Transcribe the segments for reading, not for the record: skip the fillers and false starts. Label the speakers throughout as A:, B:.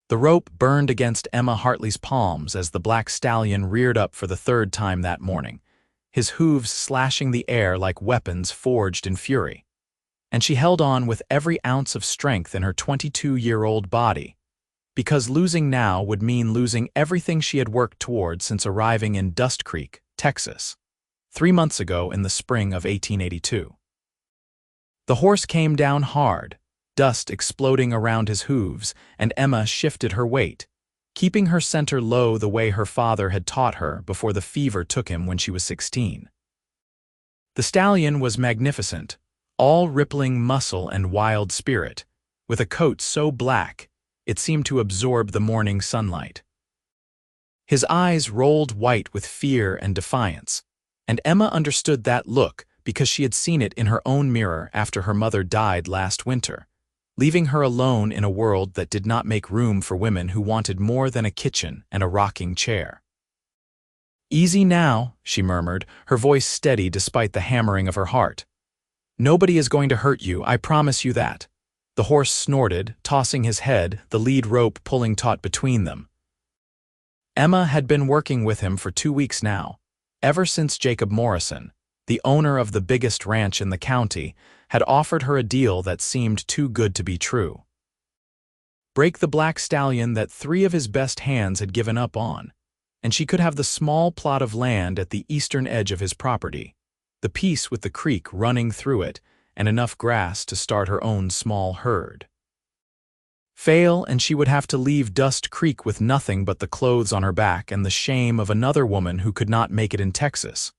A: The rope burned against Emma Hartley's palms as the black stallion reared up for the third time that morning, his hooves slashing the air like weapons forged in fury. And she held on with every ounce of strength in her 22-year-old body, because losing now would mean losing everything she had worked toward since arriving in Dust Creek, Texas, 3 months ago in the spring of 1882. The horse came down hard, dust exploding around his hooves, and Emma shifted her weight, keeping her center low the way her father had taught her before the fever took him when she was 16. The stallion was magnificent, all rippling muscle and wild spirit, with a coat so black it seemed to absorb the morning sunlight. His eyes rolled white with fear and defiance, and Emma understood that look because she had seen it in her own mirror after her mother died last winter, leaving her alone in a world that did not make room for women who wanted more than a kitchen and a rocking chair. "Easy now," she murmured, her voice steady despite the hammering of her heart. "Nobody is going to hurt you, I promise you that." The horse snorted, tossing his head, the lead rope pulling taut between them. Emma had been working with him for 2 weeks now, ever since Jacob Morrison, the owner of the biggest ranch in the county, had offered her a deal that seemed too good to be true. Break the black stallion that 3 of his best hands had given up on, and she could have the small plot of land at the eastern edge of his property, the piece with the creek running through it, and enough grass to start her own small herd. Fail, and she would have to leave Dust Creek with nothing but the clothes on her back and the shame of another woman who could not make it in Texas.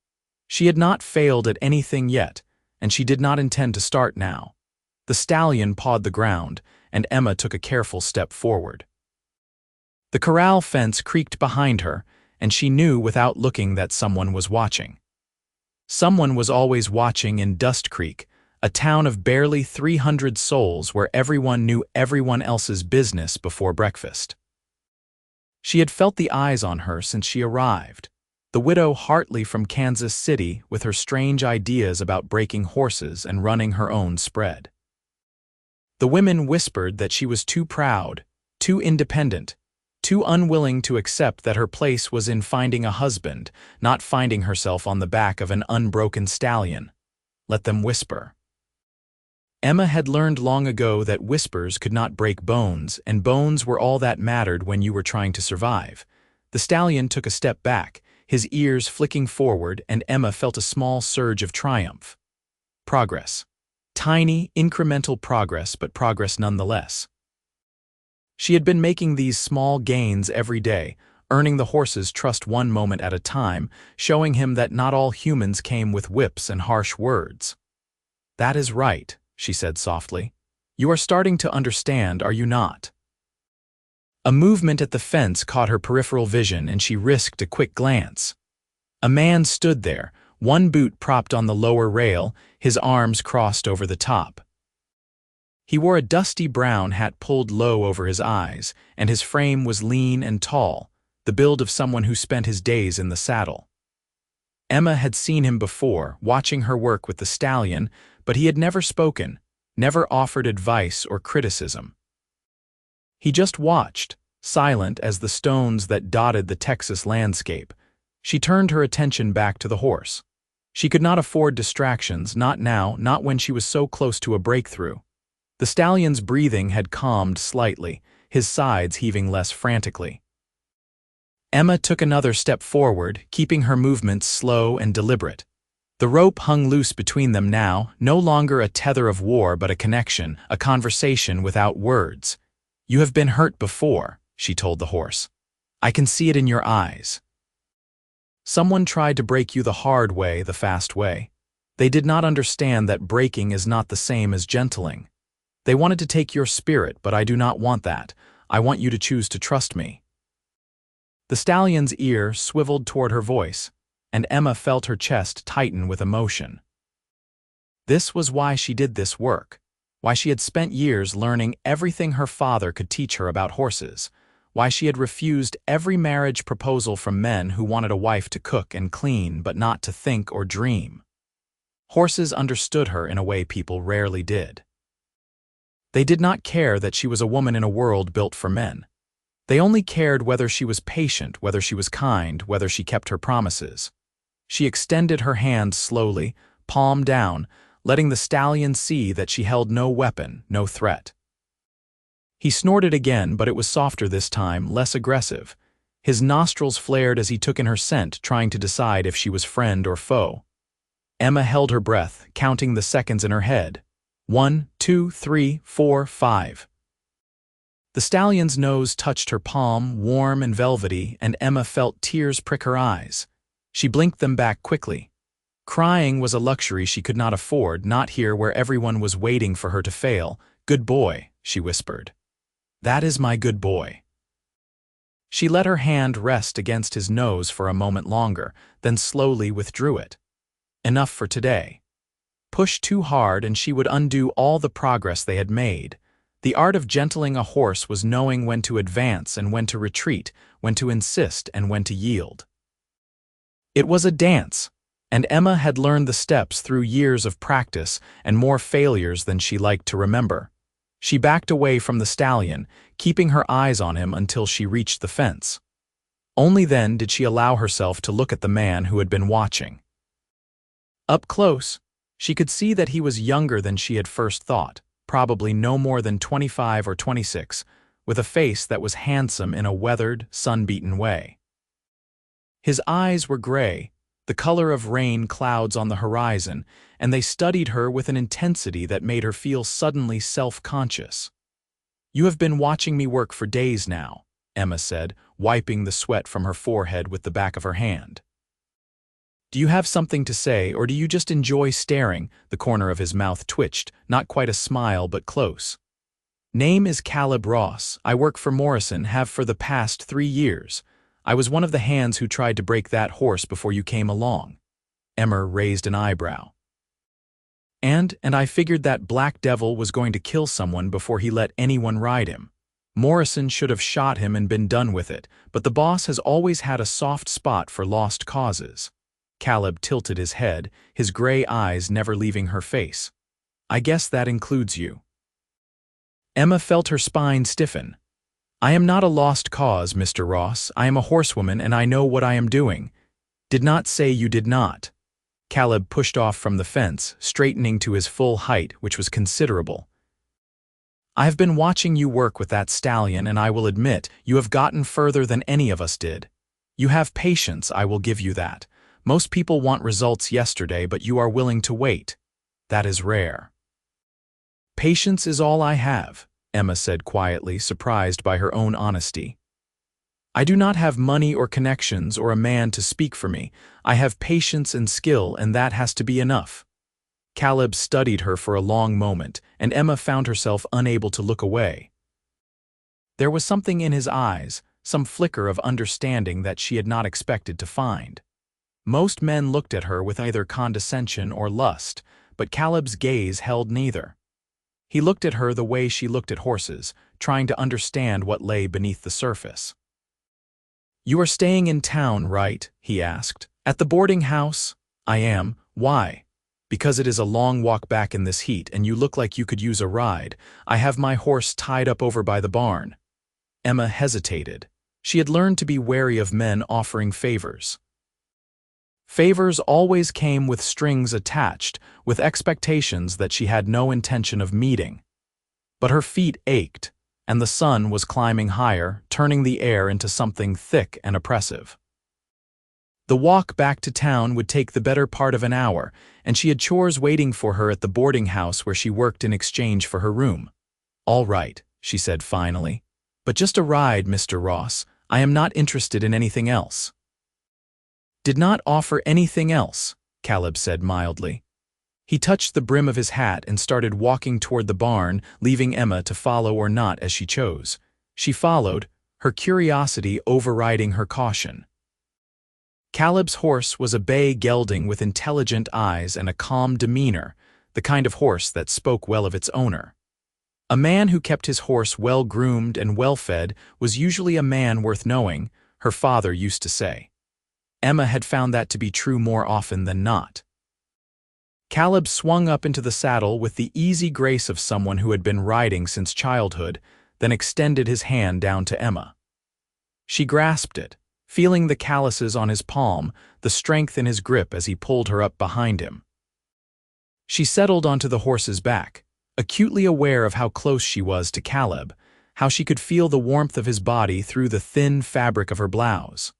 A: She had not failed at anything yet, and she did not intend to start now. The stallion pawed the ground, and Emma took a careful step forward. The corral fence creaked behind her, and she knew without looking that someone was watching. Someone was always watching in Dust Creek, a town of barely 300 souls where everyone knew everyone else's business before breakfast. She had felt the eyes on her since she arrived, the widow Hartley from Kansas City with her strange ideas about breaking horses and running her own spread. The women whispered that she was too proud, too independent, too unwilling to accept that her place was in finding a husband, not finding herself on the back of an unbroken stallion. Let them whisper. Emma had learned long ago that whispers could not break bones, and bones were all that mattered when you were trying to survive. The stallion took a step back, his ears flicking forward, and Emma felt a small surge of triumph. Progress. Tiny, incremental progress, but progress nonetheless. She had been making these small gains every day, earning the horse's trust one moment at a time, showing him that not all humans came with whips and harsh words. "That is right," she said softly. "You are starting to understand, are you not?" A movement at the fence caught her peripheral vision, and she risked a quick glance. A man stood there, one boot propped on the lower rail, his arms crossed over the top. He wore a dusty brown hat pulled low over his eyes, and his frame was lean and tall, the build of someone who spent his days in the saddle. Emma had seen him before, watching her work with the stallion, but he had never spoken, never offered advice or criticism. He just watched, silent as the stones that dotted the Texas landscape. She turned her attention back to the horse. She could not afford distractions, not now, not when she was so close to a breakthrough. The stallion's breathing had calmed slightly, his sides heaving less frantically. Emma took another step forward, keeping her movements slow and deliberate. The rope hung loose between them now, no longer a tether of war but a connection, a conversation without words. "You have been hurt before," she told the horse. "I can see it in your eyes. Someone tried to break you the hard way, the fast way. They did not understand that breaking is not the same as gentling. They wanted to take your spirit, but I do not want that. I want you to choose to trust me." The stallion's ear swiveled toward her voice, and Emma felt her chest tighten with emotion. This was why she did this work, why she had spent years learning everything her father could teach her about horses, why she had refused every marriage proposal from men who wanted a wife to cook and clean but not to think or dream. Horses understood her in a way people rarely did. They did not care that she was a woman in a world built for men. They only cared whether she was patient, whether she was kind, whether she kept her promises. She extended her hand slowly, palm down, letting the stallion see that she held no weapon, no threat. He snorted again, but it was softer this time, less aggressive. His nostrils flared as he took in her scent, trying to decide if she was friend or foe. Emma held her breath, counting the seconds in her head. 1, 2, 3, 4, 5. The stallion's nose touched her palm, warm and velvety, and Emma felt tears prick her eyes. She blinked them back quickly. Crying was a luxury she could not afford, not here where everyone was waiting for her to fail. "Good boy," she whispered. "That is my good boy." She let her hand rest against his nose for a moment longer, then slowly withdrew it. Enough for today. Push too hard and she would undo all the progress they had made. The art of gentling a horse was knowing when to advance and when to retreat, when to insist and when to yield. It was a dance, and Emma had learned the steps through years of practice and more failures than she liked to remember. She backed away from the stallion, keeping her eyes on him until she reached the fence. Only then did she allow herself to look at the man who had been watching. Up close, she could see that he was younger than she had first thought, probably no more than 25 or 26, with a face that was handsome in a weathered, sun-beaten way. His eyes were gray, the color of rain clouds on the horizon, and they studied her with an intensity that made her feel suddenly self-conscious. "You have been watching me work for days now," Emma said, wiping the sweat from her forehead with the back of her hand. "Do you have something to say, or do you just enjoy staring?" The corner of his mouth twitched, not quite a smile but close. "Name is Caleb Ross. I work for Morrison, have for the past 3 years. I was one of the hands who tried to break that horse before you came along." Emma raised an eyebrow. And I figured that black devil was going to kill someone before he let anyone ride him. Morrison should have shot him and been done with it, but the boss has always had a soft spot for lost causes." Caleb tilted his head, his gray eyes never leaving her face. "I guess that includes you." Emma felt her spine stiffen. "I am not a lost cause, Mr. Ross. I am a horsewoman and I know what I am doing." "Did not say you did not." Caleb pushed off from the fence, straightening to his full height, which was considerable. "I have been watching you work with that stallion, and I will admit, you have gotten further than any of us did. You have patience, I will give you that. Most people want results yesterday, but you are willing to wait. That is rare." "Patience is all I have," Emma said quietly, surprised by her own honesty. "I do not have money or connections or a man to speak for me. I have patience and skill, and that has to be enough." Caleb studied her for a long moment, and Emma found herself unable to look away. There was something in his eyes, some flicker of understanding that she had not expected to find. Most men looked at her with either condescension or lust, but Caleb's gaze held neither. He looked at her the way she looked at horses, trying to understand what lay beneath the surface. "You are staying in town, right?" he asked. "At the boarding house?" "I am. Why?" "Because it is a long walk back in this heat, and you look like you could use a ride. I have my horse tied up over by the barn." Emma hesitated. She had learned to be wary of men offering favors. Favors always came with strings attached, with expectations that she had no intention of meeting. But her feet ached, and the sun was climbing higher, turning the air into something thick and oppressive. The walk back to town would take the better part of an hour, and she had chores waiting for her at the boarding house where she worked in exchange for her room. "All right," she said finally. "But just a ride, Mr. Ross. I am not interested in anything else." "Did not offer anything else," Caleb said mildly. He touched the brim of his hat and started walking toward the barn, leaving Emma to follow or not as she chose. She followed, her curiosity overriding her caution. Caleb's horse was a bay gelding with intelligent eyes and a calm demeanor, the kind of horse that spoke well of its owner. A man who kept his horse well-groomed and well-fed was usually a man worth knowing, her father used to say. Emma had found that to be true more often than not. Caleb swung up into the saddle with the easy grace of someone who had been riding since childhood, then extended his hand down to Emma. She grasped it, feeling the calluses on his palm, the strength in his grip as he pulled her up behind him. She settled onto the horse's back, acutely aware of how close she was to Caleb, how she could feel the warmth of his body through the thin fabric of her blouse.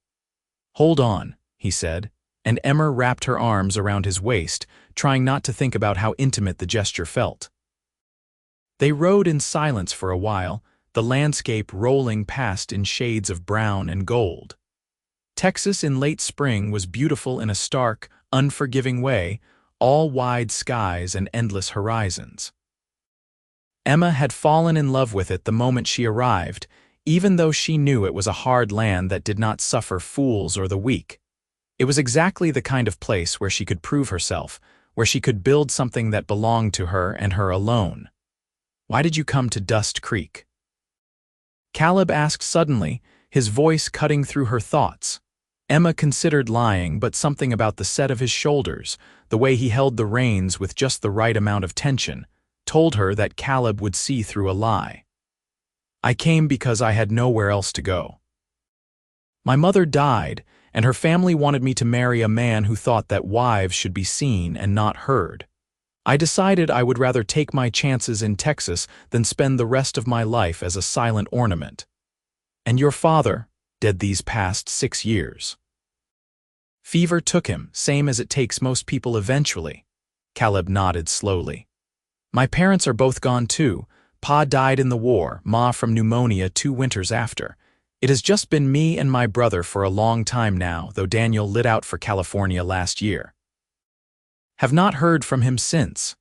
A: "Hold on," he said, and Emma wrapped her arms around his waist, trying not to think about how intimate the gesture felt. They rode in silence for a while, the landscape rolling past in shades of brown and gold. Texas in late spring was beautiful in a stark, unforgiving way, all wide skies and endless horizons. Emma had fallen in love with it the moment she arrived, even though she knew it was a hard land that did not suffer fools or the weak. It was exactly the kind of place where she could prove herself, where she could build something that belonged to her and her alone. "Why did you come to Dust Creek?" Caleb asked suddenly, his voice cutting through her thoughts. Emma considered lying, but something about the set of his shoulders, the way he held the reins with just the right amount of tension, told her that Caleb would see through a lie. "I came because I had nowhere else to go. My mother died, and her family wanted me to marry a man who thought that wives should be seen and not heard. I decided I would rather take my chances in Texas than spend the rest of my life as a silent ornament. And your father, dead these past 6 years. Fever took him, same as it takes most people eventually." Caleb nodded slowly. "My parents are both gone too. Pa died in the war, Ma from pneumonia 2 winters after. It has just been me and my brother for a long time now, though Daniel lit out for California last year. Have not heard from him since."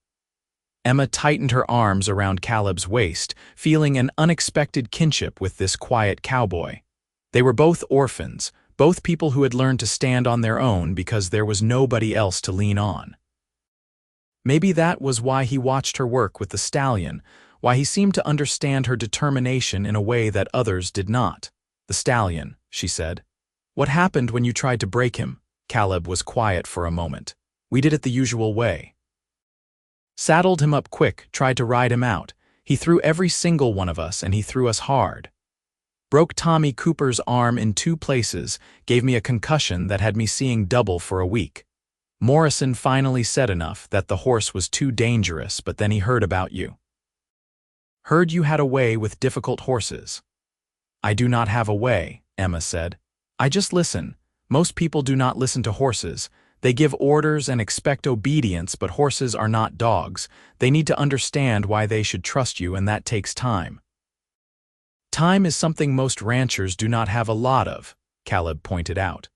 A: Emma tightened her arms around Caleb's waist, feeling an unexpected kinship with this quiet cowboy. They were both orphans, both people who had learned to stand on their own because there was nobody else to lean on. Maybe that was why he watched her work with the stallion, why he seemed to understand her determination in a way that others did not. "The stallion," she said. "What happened when you tried to break him?" Caleb was quiet for a moment. "We did it the usual way. Saddled him up quick, tried to ride him out. He threw every single one of us, and he threw us hard. Broke Tommy Cooper's arm in 2 places, gave me a concussion that had me seeing double for a week. Morrison finally said enough that the horse was too dangerous, but then he heard about you. Heard you had a way with difficult horses." "I do not have a way," Emma said. "I just listen. Most people do not listen to horses. They give orders and expect obedience, but horses are not dogs. They need to understand why they should trust you, and that takes time." "Time is something most ranchers do not have a lot of," Caleb pointed out.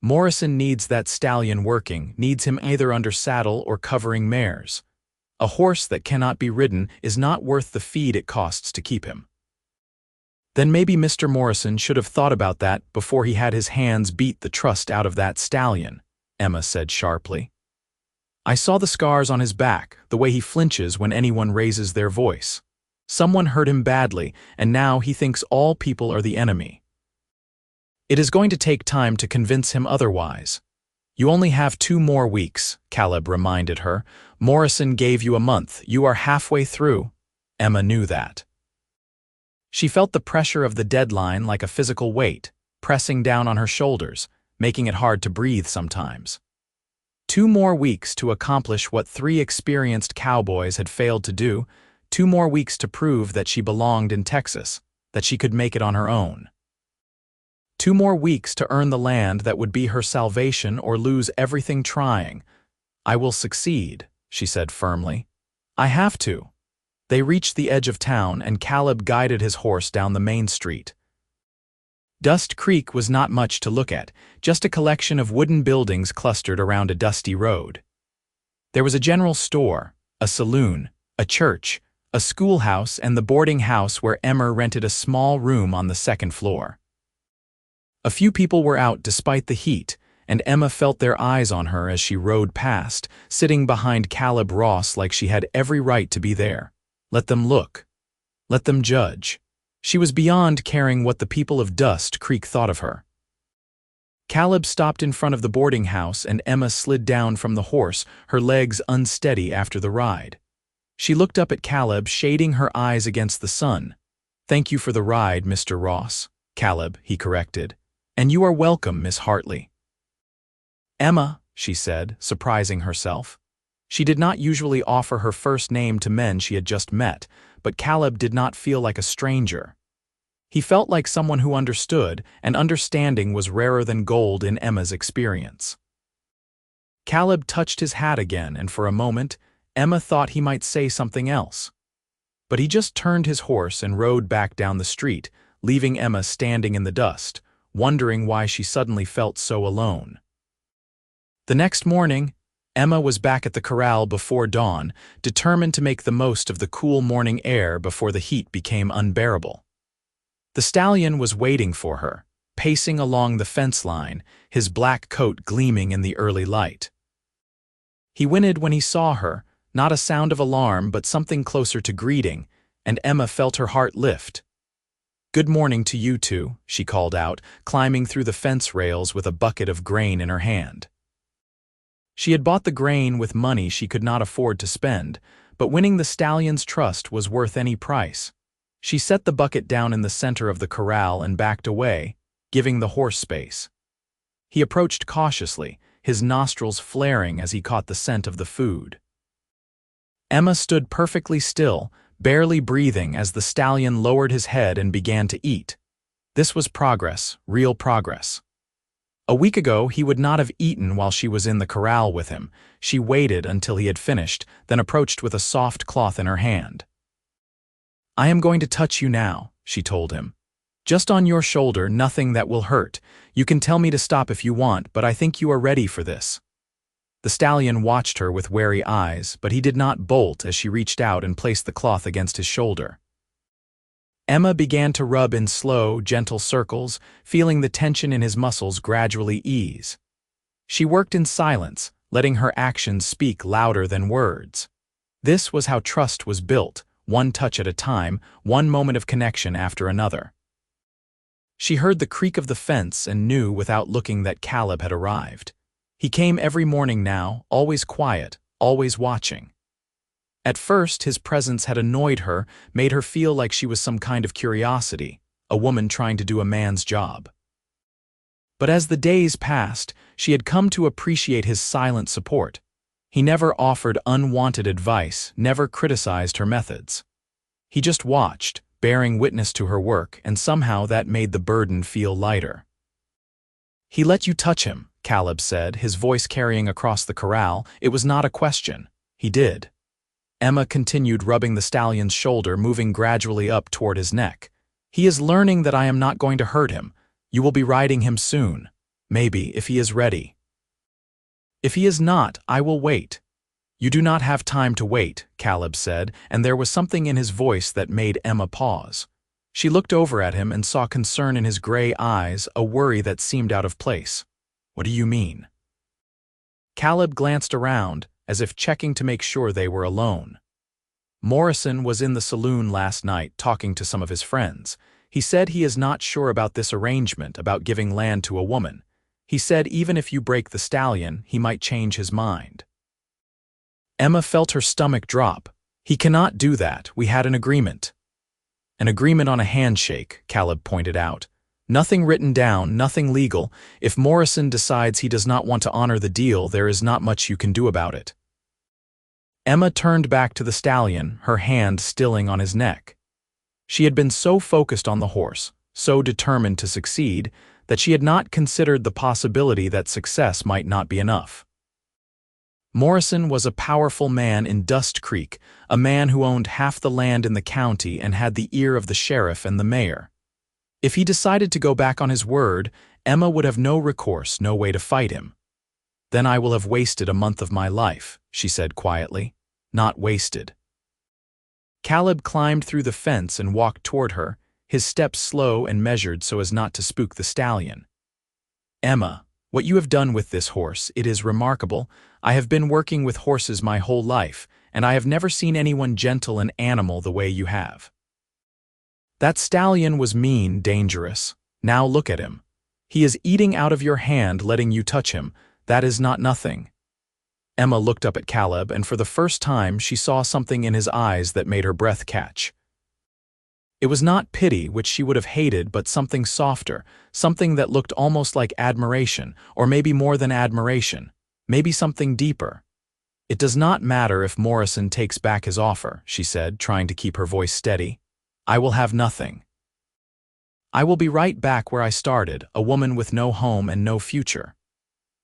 A: "Morrison needs that stallion working, needs him either under saddle or covering mares. A horse that cannot be ridden is not worth the feed it costs to keep him." "Then maybe Mr. Morrison should have thought about that before he had his hands beat the trust out of that stallion," Emma said sharply. "I saw the scars on his back, the way he flinches when anyone raises their voice. Someone hurt him badly, and now he thinks all people are the enemy. It is going to take time to convince him otherwise." "You only have 2 more weeks," Caleb reminded her. "Morrison gave you a month. You are halfway through." Emma knew that. She felt the pressure of the deadline like a physical weight, pressing down on her shoulders, making it hard to breathe sometimes. 2 more weeks to accomplish what 3 experienced cowboys had failed to do, 2 more weeks to prove that she belonged in Texas, that she could make it on her own. 2 more weeks to earn the land that would be her salvation or lose everything trying. "I will succeed," she said firmly. "I have to." They reached the edge of town, and Caleb guided his horse down the main street. Dust Creek was not much to look at, just a collection of wooden buildings clustered around a dusty road. There was a general store, a saloon, a church, a schoolhouse, and the boarding house where Emma rented a small room on the 2nd floor. A few people were out despite the heat, and Emma felt their eyes on her as she rode past, sitting behind Caleb Ross like she had every right to be there. Let them look. Let them judge. She was beyond caring what the people of Dust Creek thought of her. Caleb stopped in front of the boarding house, and Emma slid down from the horse, her legs unsteady after the ride. She looked up at Caleb, shading her eyes against the sun. "Thank you for the ride, Mr. Ross." Caleb, he corrected. And you are welcome, Miss Hartley. Emma, she said, surprising herself. She did not usually offer her first name to men she had just met, but Caleb did not feel like a stranger. He felt like someone who understood, and understanding was rarer than gold in Emma's experience. Caleb touched his hat again, and for a moment, Emma thought he might say something else. But he just turned his horse and rode back down the street, leaving Emma standing in the dust, wondering why she suddenly felt so alone. The next morning, Emma was back at the corral before dawn, determined to make the most of the cool morning air before the heat became unbearable. The stallion was waiting for her, pacing along the fence line, his black coat gleaming in the early light. He whinnied when he saw her, not a sound of alarm but something closer to greeting, and Emma felt her heart lift. "Good morning to you two," she called out, climbing through the fence rails with a bucket of grain in her hand. She had bought the grain with money she could not afford to spend, but winning the stallion's trust was worth any price. She set the bucket down in the center of the corral and backed away, giving the horse space. He approached cautiously, his nostrils flaring as he caught the scent of the food. Emma stood perfectly still, barely breathing as the stallion lowered his head and began to eat. This was progress, real progress. A week ago, he would not have eaten while she was in the corral with him. She waited until he had finished, then approached with a soft cloth in her hand. "I am going to touch you now," she told him. "Just on your shoulder, nothing that will hurt. You can tell me to stop if you want, but I think you are ready for this." The stallion watched her with wary eyes, but he did not bolt as she reached out and placed the cloth against his shoulder. Emma began to rub in slow, gentle circles, feeling the tension in his muscles gradually ease. She worked in silence, letting her actions speak louder than words. This was how trust was built, one touch at a time, one moment of connection after another. She heard the creak of the fence and knew without looking that Caleb had arrived. He came every morning now, always quiet, always watching. At first, his presence had annoyed her, made her feel like she was some kind of curiosity, a woman trying to do a man's job. But as the days passed, she had come to appreciate his silent support. He never offered unwanted advice, never criticized her methods. He just watched, bearing witness to her work, and somehow that made the burden feel lighter. "He let you touch him," Caleb said, his voice carrying across the corral. It was not a question. He did. Emma continued rubbing the stallion's shoulder, moving gradually up toward his neck. "He is learning that I am not going to hurt him. You will be riding him soon. Maybe, if he is ready." "If he is not, I will wait." "You do not have time to wait," Caleb said, and there was something in his voice that made Emma pause. She looked over at him and saw concern in his gray eyes, a worry that seemed out of place. "What do you mean?" Caleb glanced around, as if checking to make sure they were alone. Morrison was in the saloon last night talking to some of his friends. He said he is not sure about this arrangement about giving land to a woman. He said even if you break the stallion, he might change his mind. Emma felt her stomach drop. "He cannot do that. We had an agreement." "An agreement on a handshake," Caleb pointed out. "Nothing written down, nothing legal. If Morrison decides he does not want to honor the deal, there is not much you can do about it." Emma turned back to the stallion, her hand stilling on his neck. She had been so focused on the horse, so determined to succeed, that she had not considered the possibility that success might not be enough. Morrison was a powerful man in Dust Creek, a man who owned half the land in the county and had the ear of the sheriff and the mayor. If he decided to go back on his word, Emma would have no recourse, no way to fight him. "Then I will have wasted a month of my life," she said quietly. "Not wasted." Caleb climbed through the fence and walked toward her, his steps slow and measured so as not to spook the stallion. "Emma, what you have done with this horse, it is remarkable. I have been working with horses my whole life, and I have never seen anyone gentle and animal the way you have. That stallion was mean, dangerous. Now look at him. He is eating out of your hand, letting you touch him. That is not nothing." Emma looked up at Caleb, and for the first time she saw something in his eyes that made her breath catch. It was not pity, which she would have hated, but something softer, something that looked almost like admiration, or maybe more than admiration, maybe something deeper. "It does not matter if Morrison takes back his offer," she said, trying to keep her voice steady. "I will have nothing. I will be right back where I started, a woman with no home and no future."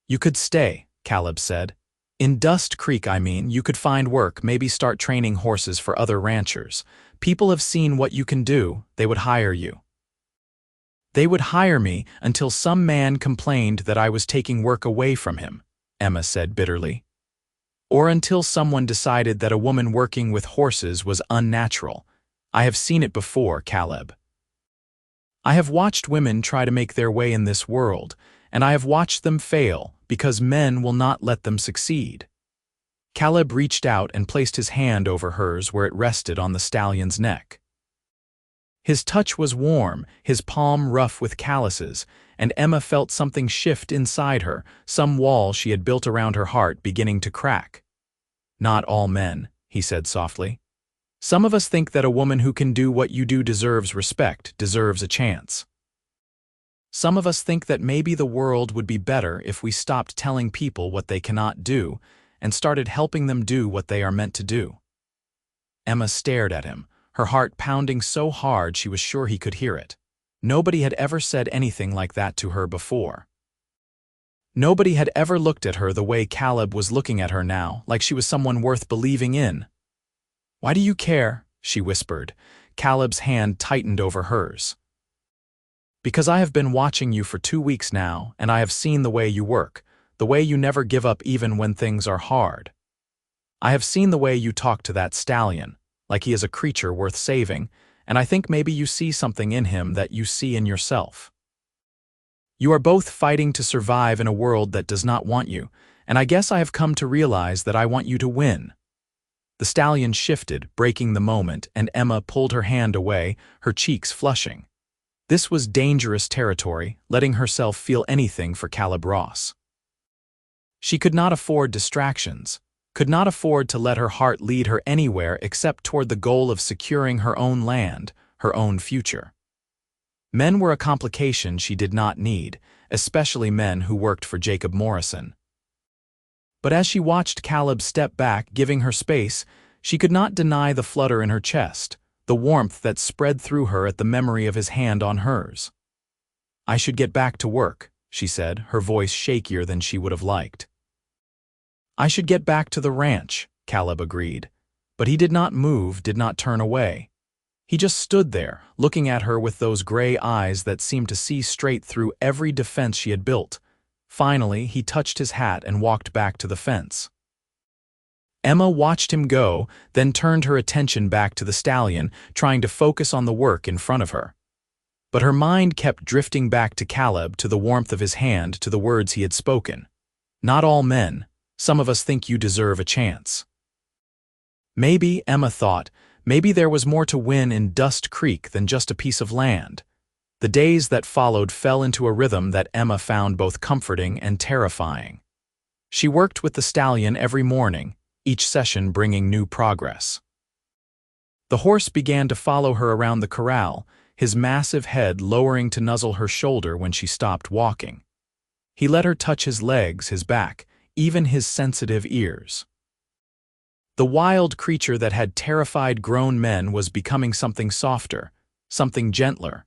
A: "You could stay," Caleb said. "In Dust Creek, I mean, you could find work, maybe start training horses for other ranchers. People have seen what you can do, they would hire you." "They would hire me until some man complained that I was taking work away from him," Emma said bitterly. "Or until someone decided that a woman working with horses was unnatural. I have seen it before, Caleb. I have watched women try to make their way in this world, and I have watched them fail because men will not let them succeed." Caleb reached out and placed his hand over hers where it rested on the stallion's neck. His touch was warm, his palm rough with calluses, and Emma felt something shift inside her, some wall she had built around her heart beginning to crack. "Not all men," he said softly. "Some of us think that a woman who can do what you do deserves respect, deserves a chance. Some of us think that maybe the world would be better if we stopped telling people what they cannot do and started helping them do what they are meant to do." Emma stared at him, her heart pounding so hard she was sure he could hear it. Nobody had ever said anything like that to her before. Nobody had ever looked at her the way Caleb was looking at her now, like she was someone worth believing in. "Why do you care?" she whispered. Caleb's hand tightened over hers. "Because I have been watching you for 2 weeks now, and I have seen the way you work, the way you never give up even when things are hard. I have seen the way you talk to that stallion, like he is a creature worth saving, and I think maybe you see something in him that you see in yourself. You are both fighting to survive in a world that does not want you, and I guess I have come to realize that I want you to win." The stallion shifted, breaking the moment, and Emma pulled her hand away, her cheeks flushing. This was dangerous territory, letting herself feel anything for Caleb Ross. She could not afford distractions, could not afford to let her heart lead her anywhere except toward the goal of securing her own land, her own future. Men were a complication she did not need, especially men who worked for Jacob Morrison. But as she watched Caleb step back, giving her space, she could not deny the flutter in her chest, the warmth that spread through her at the memory of his hand on hers. "I should get back to work," she said, her voice shakier than she would have liked. "I should get back to the ranch," Caleb agreed. But he did not move, did not turn away. He just stood there, looking at her with those gray eyes that seemed to see straight through every defense she had built. Finally, he touched his hat and walked back to the fence. Emma watched him go, then turned her attention back to the stallion, trying to focus on the work in front of her. But her mind kept drifting back to Caleb, to the warmth of his hand, to the words he had spoken. "Not all men. Some of us think you deserve a chance." Maybe, Emma thought, maybe there was more to win in Dust Creek than just a piece of land. The days that followed fell into a rhythm that Emma found both comforting and terrifying. She worked with the stallion every morning, each session bringing new progress. The horse began to follow her around the corral, his massive head lowering to nuzzle her shoulder when she stopped walking. He let her touch his legs, his back, even his sensitive ears. The wild creature that had terrified grown men was becoming something softer, something gentler,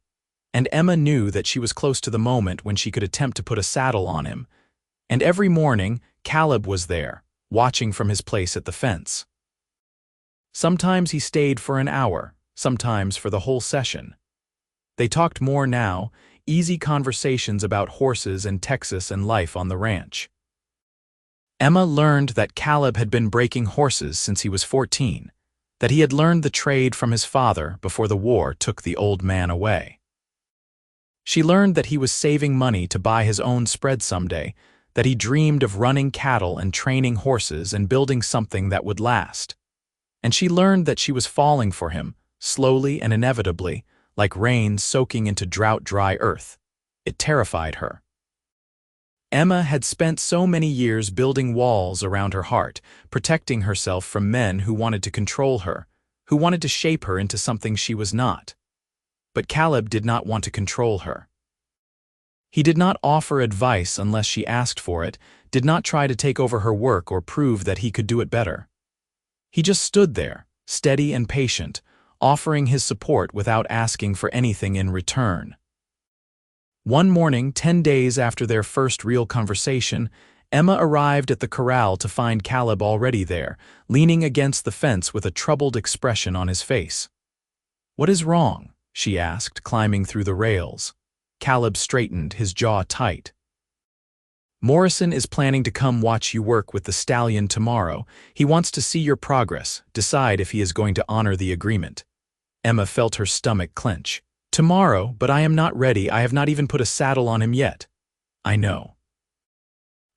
A: and Emma knew that she was close to the moment when she could attempt to put a saddle on him. And every morning, Caleb was there, watching from his place at the fence. Sometimes he stayed for an hour, sometimes for the whole session. They talked more now, easy conversations about horses and Texas and life on the ranch. Emma learned that Caleb had been breaking horses since he was 14, that he had learned the trade from his father before the war took the old man away. She learned that he was saving money to buy his own spread someday, that he dreamed of running cattle and training horses and building something that would last. And she learned that she was falling for him, slowly and inevitably, like rain soaking into drought-dry earth. It terrified her. Emma had spent so many years building walls around her heart, protecting herself from men who wanted to control her, who wanted to shape her into something she was not. But Caleb did not want to control her. He did not offer advice unless she asked for it, did not try to take over her work or prove that he could do it better. He just stood there, steady and patient, offering his support without asking for anything in return. One morning, 10 days after their first real conversation, Emma arrived at the corral to find Caleb already there, leaning against the fence with a troubled expression on his face. "What is wrong?" she asked, climbing through the rails. Caleb straightened, his jaw tight. "Morrison is planning to come watch you work with the stallion tomorrow. He wants to see your progress, decide if he is going to honor the agreement." Emma felt her stomach clench. "Tomorrow, but I am not ready. I have not even put a saddle on him yet." "I know.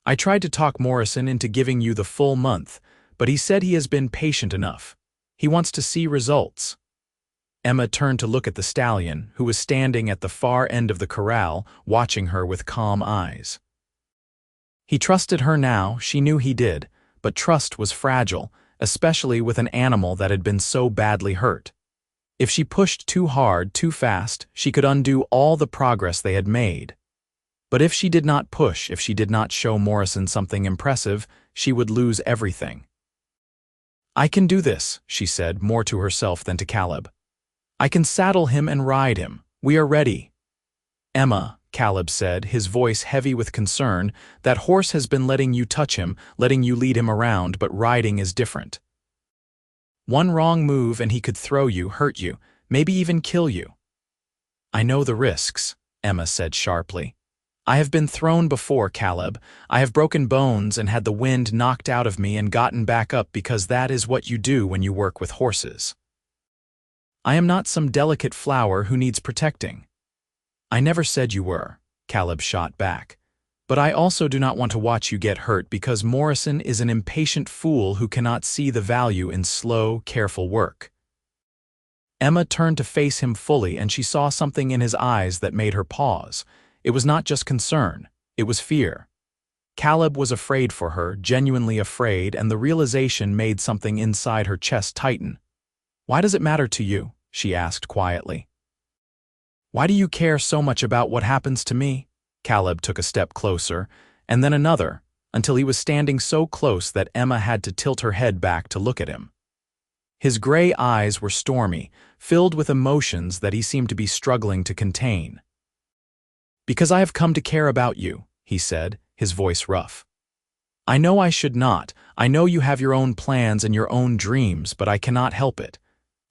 A: I tried to talk Morrison into giving you the full month, but he said he has been patient enough. He wants to see results." Emma turned to look at the stallion, who was standing at the far end of the corral, watching her with calm eyes. He trusted her now, she knew he did, but trust was fragile, especially with an animal that had been so badly hurt. If she pushed too hard, too fast, she could undo all the progress they had made. But if she did not push, if she did not show Morrison something impressive, she would lose everything. "I can do this," she said, more to herself than to Caleb. "I can saddle him and ride him. We are ready." "Emma," Caleb said, his voice heavy with concern, "that horse has been letting you touch him, letting you lead him around, but riding is different. One wrong move and he could throw you, hurt you, maybe even kill you." "I know the risks," Emma said sharply. "I have been thrown before, Caleb. I have broken bones and had the wind knocked out of me and gotten back up because that is what you do when you work with horses. I am not some delicate flower who needs protecting." "I never said you were," Caleb shot back. "But I also do not want to watch you get hurt because Morrison is an impatient fool who cannot see the value in slow, careful work." Emma turned to face him fully, and she saw something in his eyes that made her pause. It was not just concern, it was fear. Caleb was afraid for her, genuinely afraid, and the realization made something inside her chest tighten. "Why does it matter to you?" she asked quietly. "Why do you care so much about what happens to me?" Caleb took a step closer, and then another, until he was standing so close that Emma had to tilt her head back to look at him. His gray eyes were stormy, filled with emotions that he seemed to be struggling to contain. "Because I have come to care about you," he said, his voice rough. "I know I should not. I know you have your own plans and your own dreams, but I cannot help it.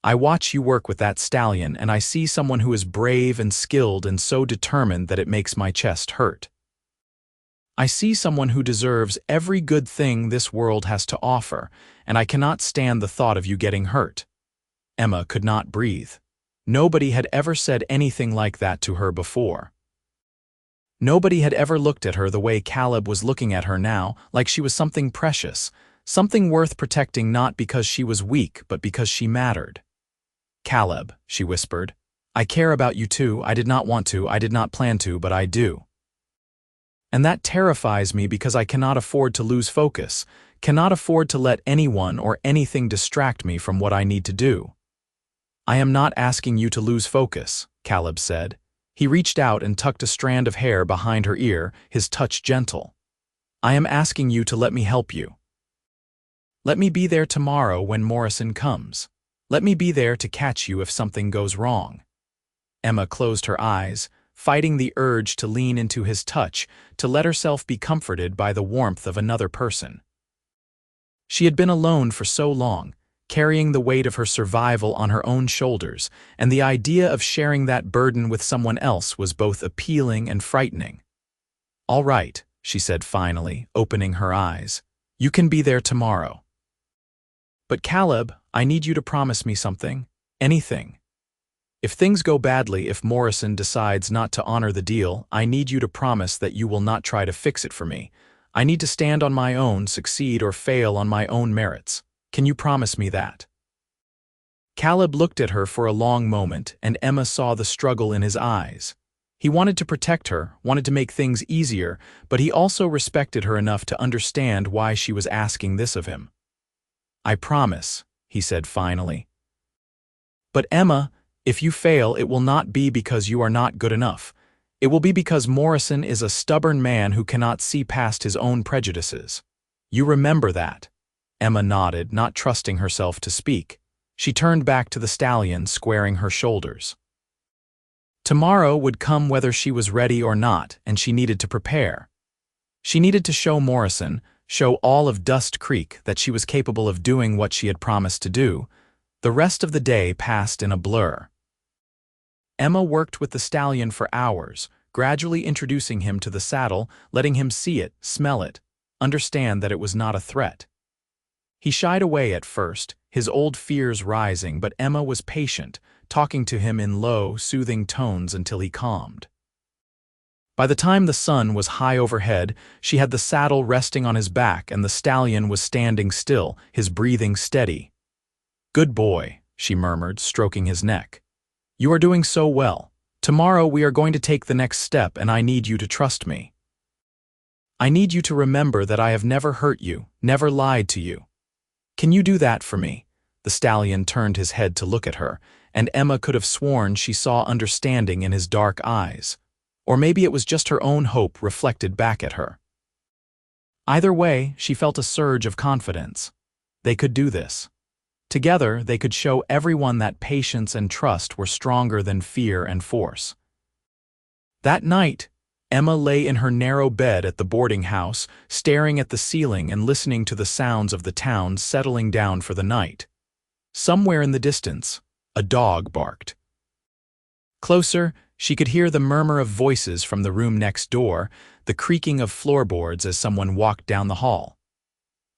A: I watch you work with that stallion, and I see someone who is brave and skilled and so determined that it makes my chest hurt. I see someone who deserves every good thing this world has to offer, and I cannot stand the thought of you getting hurt." Emma could not breathe. Nobody had ever said anything like that to her before. Nobody had ever looked at her the way Caleb was looking at her now, like she was something precious, something worth protecting not because she was weak, but because she mattered. "Caleb," she whispered, "I care about you too. I did not want to, I did not plan to, but I do. And that terrifies me because I cannot afford to lose focus, cannot afford to let anyone or anything distract me from what I need to do." "I am not asking you to lose focus," Caleb said. He reached out and tucked a strand of hair behind her ear, his touch gentle. "I am asking you to let me help you. Let me be there tomorrow when Morrison comes. Let me be there to catch you if something goes wrong." Emma closed her eyes, fighting the urge to lean into his touch, to let herself be comforted by the warmth of another person. She had been alone for so long, carrying the weight of her survival on her own shoulders, and the idea of sharing that burden with someone else was both appealing and frightening. "All right," she said finally, opening her eyes. "You can be there tomorrow. But Caleb, I need you to promise me something. Anything. If things go badly, if Morrison decides not to honor the deal, I need you to promise that you will not try to fix it for me. I need to stand on my own, succeed or fail on my own merits. Can you promise me that?" Caleb looked at her for a long moment, and Emma saw the struggle in his eyes. He wanted to protect her, wanted to make things easier, but he also respected her enough to understand why she was asking this of him. "I promise," he said finally. "But Emma, If you fail, it will not be because you are not good enough. It will be because Morrison is a stubborn man who cannot see past his own prejudices. You remember that." Emma nodded, not trusting herself to speak. She turned back to the stallion, squaring her shoulders. Tomorrow would come whether she was ready or not, and she needed to prepare. She needed to show Morrison, show all of Dust Creek, that she was capable of doing what she had promised to do. The rest of the day passed in a blur. Emma worked with the stallion for hours, gradually introducing him to the saddle, letting him see it, smell it, understand that it was not a threat. He shied away at first, his old fears rising, but Emma was patient, talking to him in low, soothing tones until he calmed. By the time the sun was high overhead, she had the saddle resting on his back and the stallion was standing still, his breathing steady. "Good boy," she murmured, stroking his neck. "You are doing so well. Tomorrow we are going to take the next step and I need you to trust me. I need you to remember that I have never hurt you, never lied to you. Can you do that for me?" The stallion turned his head to look at her, and Emma could have sworn she saw understanding in his dark eyes. Or maybe it was just her own hope reflected back at her. Either way, she felt a surge of confidence. They could do this. Together, they could show everyone that patience and trust were stronger than fear and force. That night, Emma lay in her narrow bed at the boarding house, staring at the ceiling and listening to the sounds of the town settling down for the night. Somewhere in the distance, a dog barked. Closer, she could hear the murmur of voices from the room next door, the creaking of floorboards as someone walked down the hall.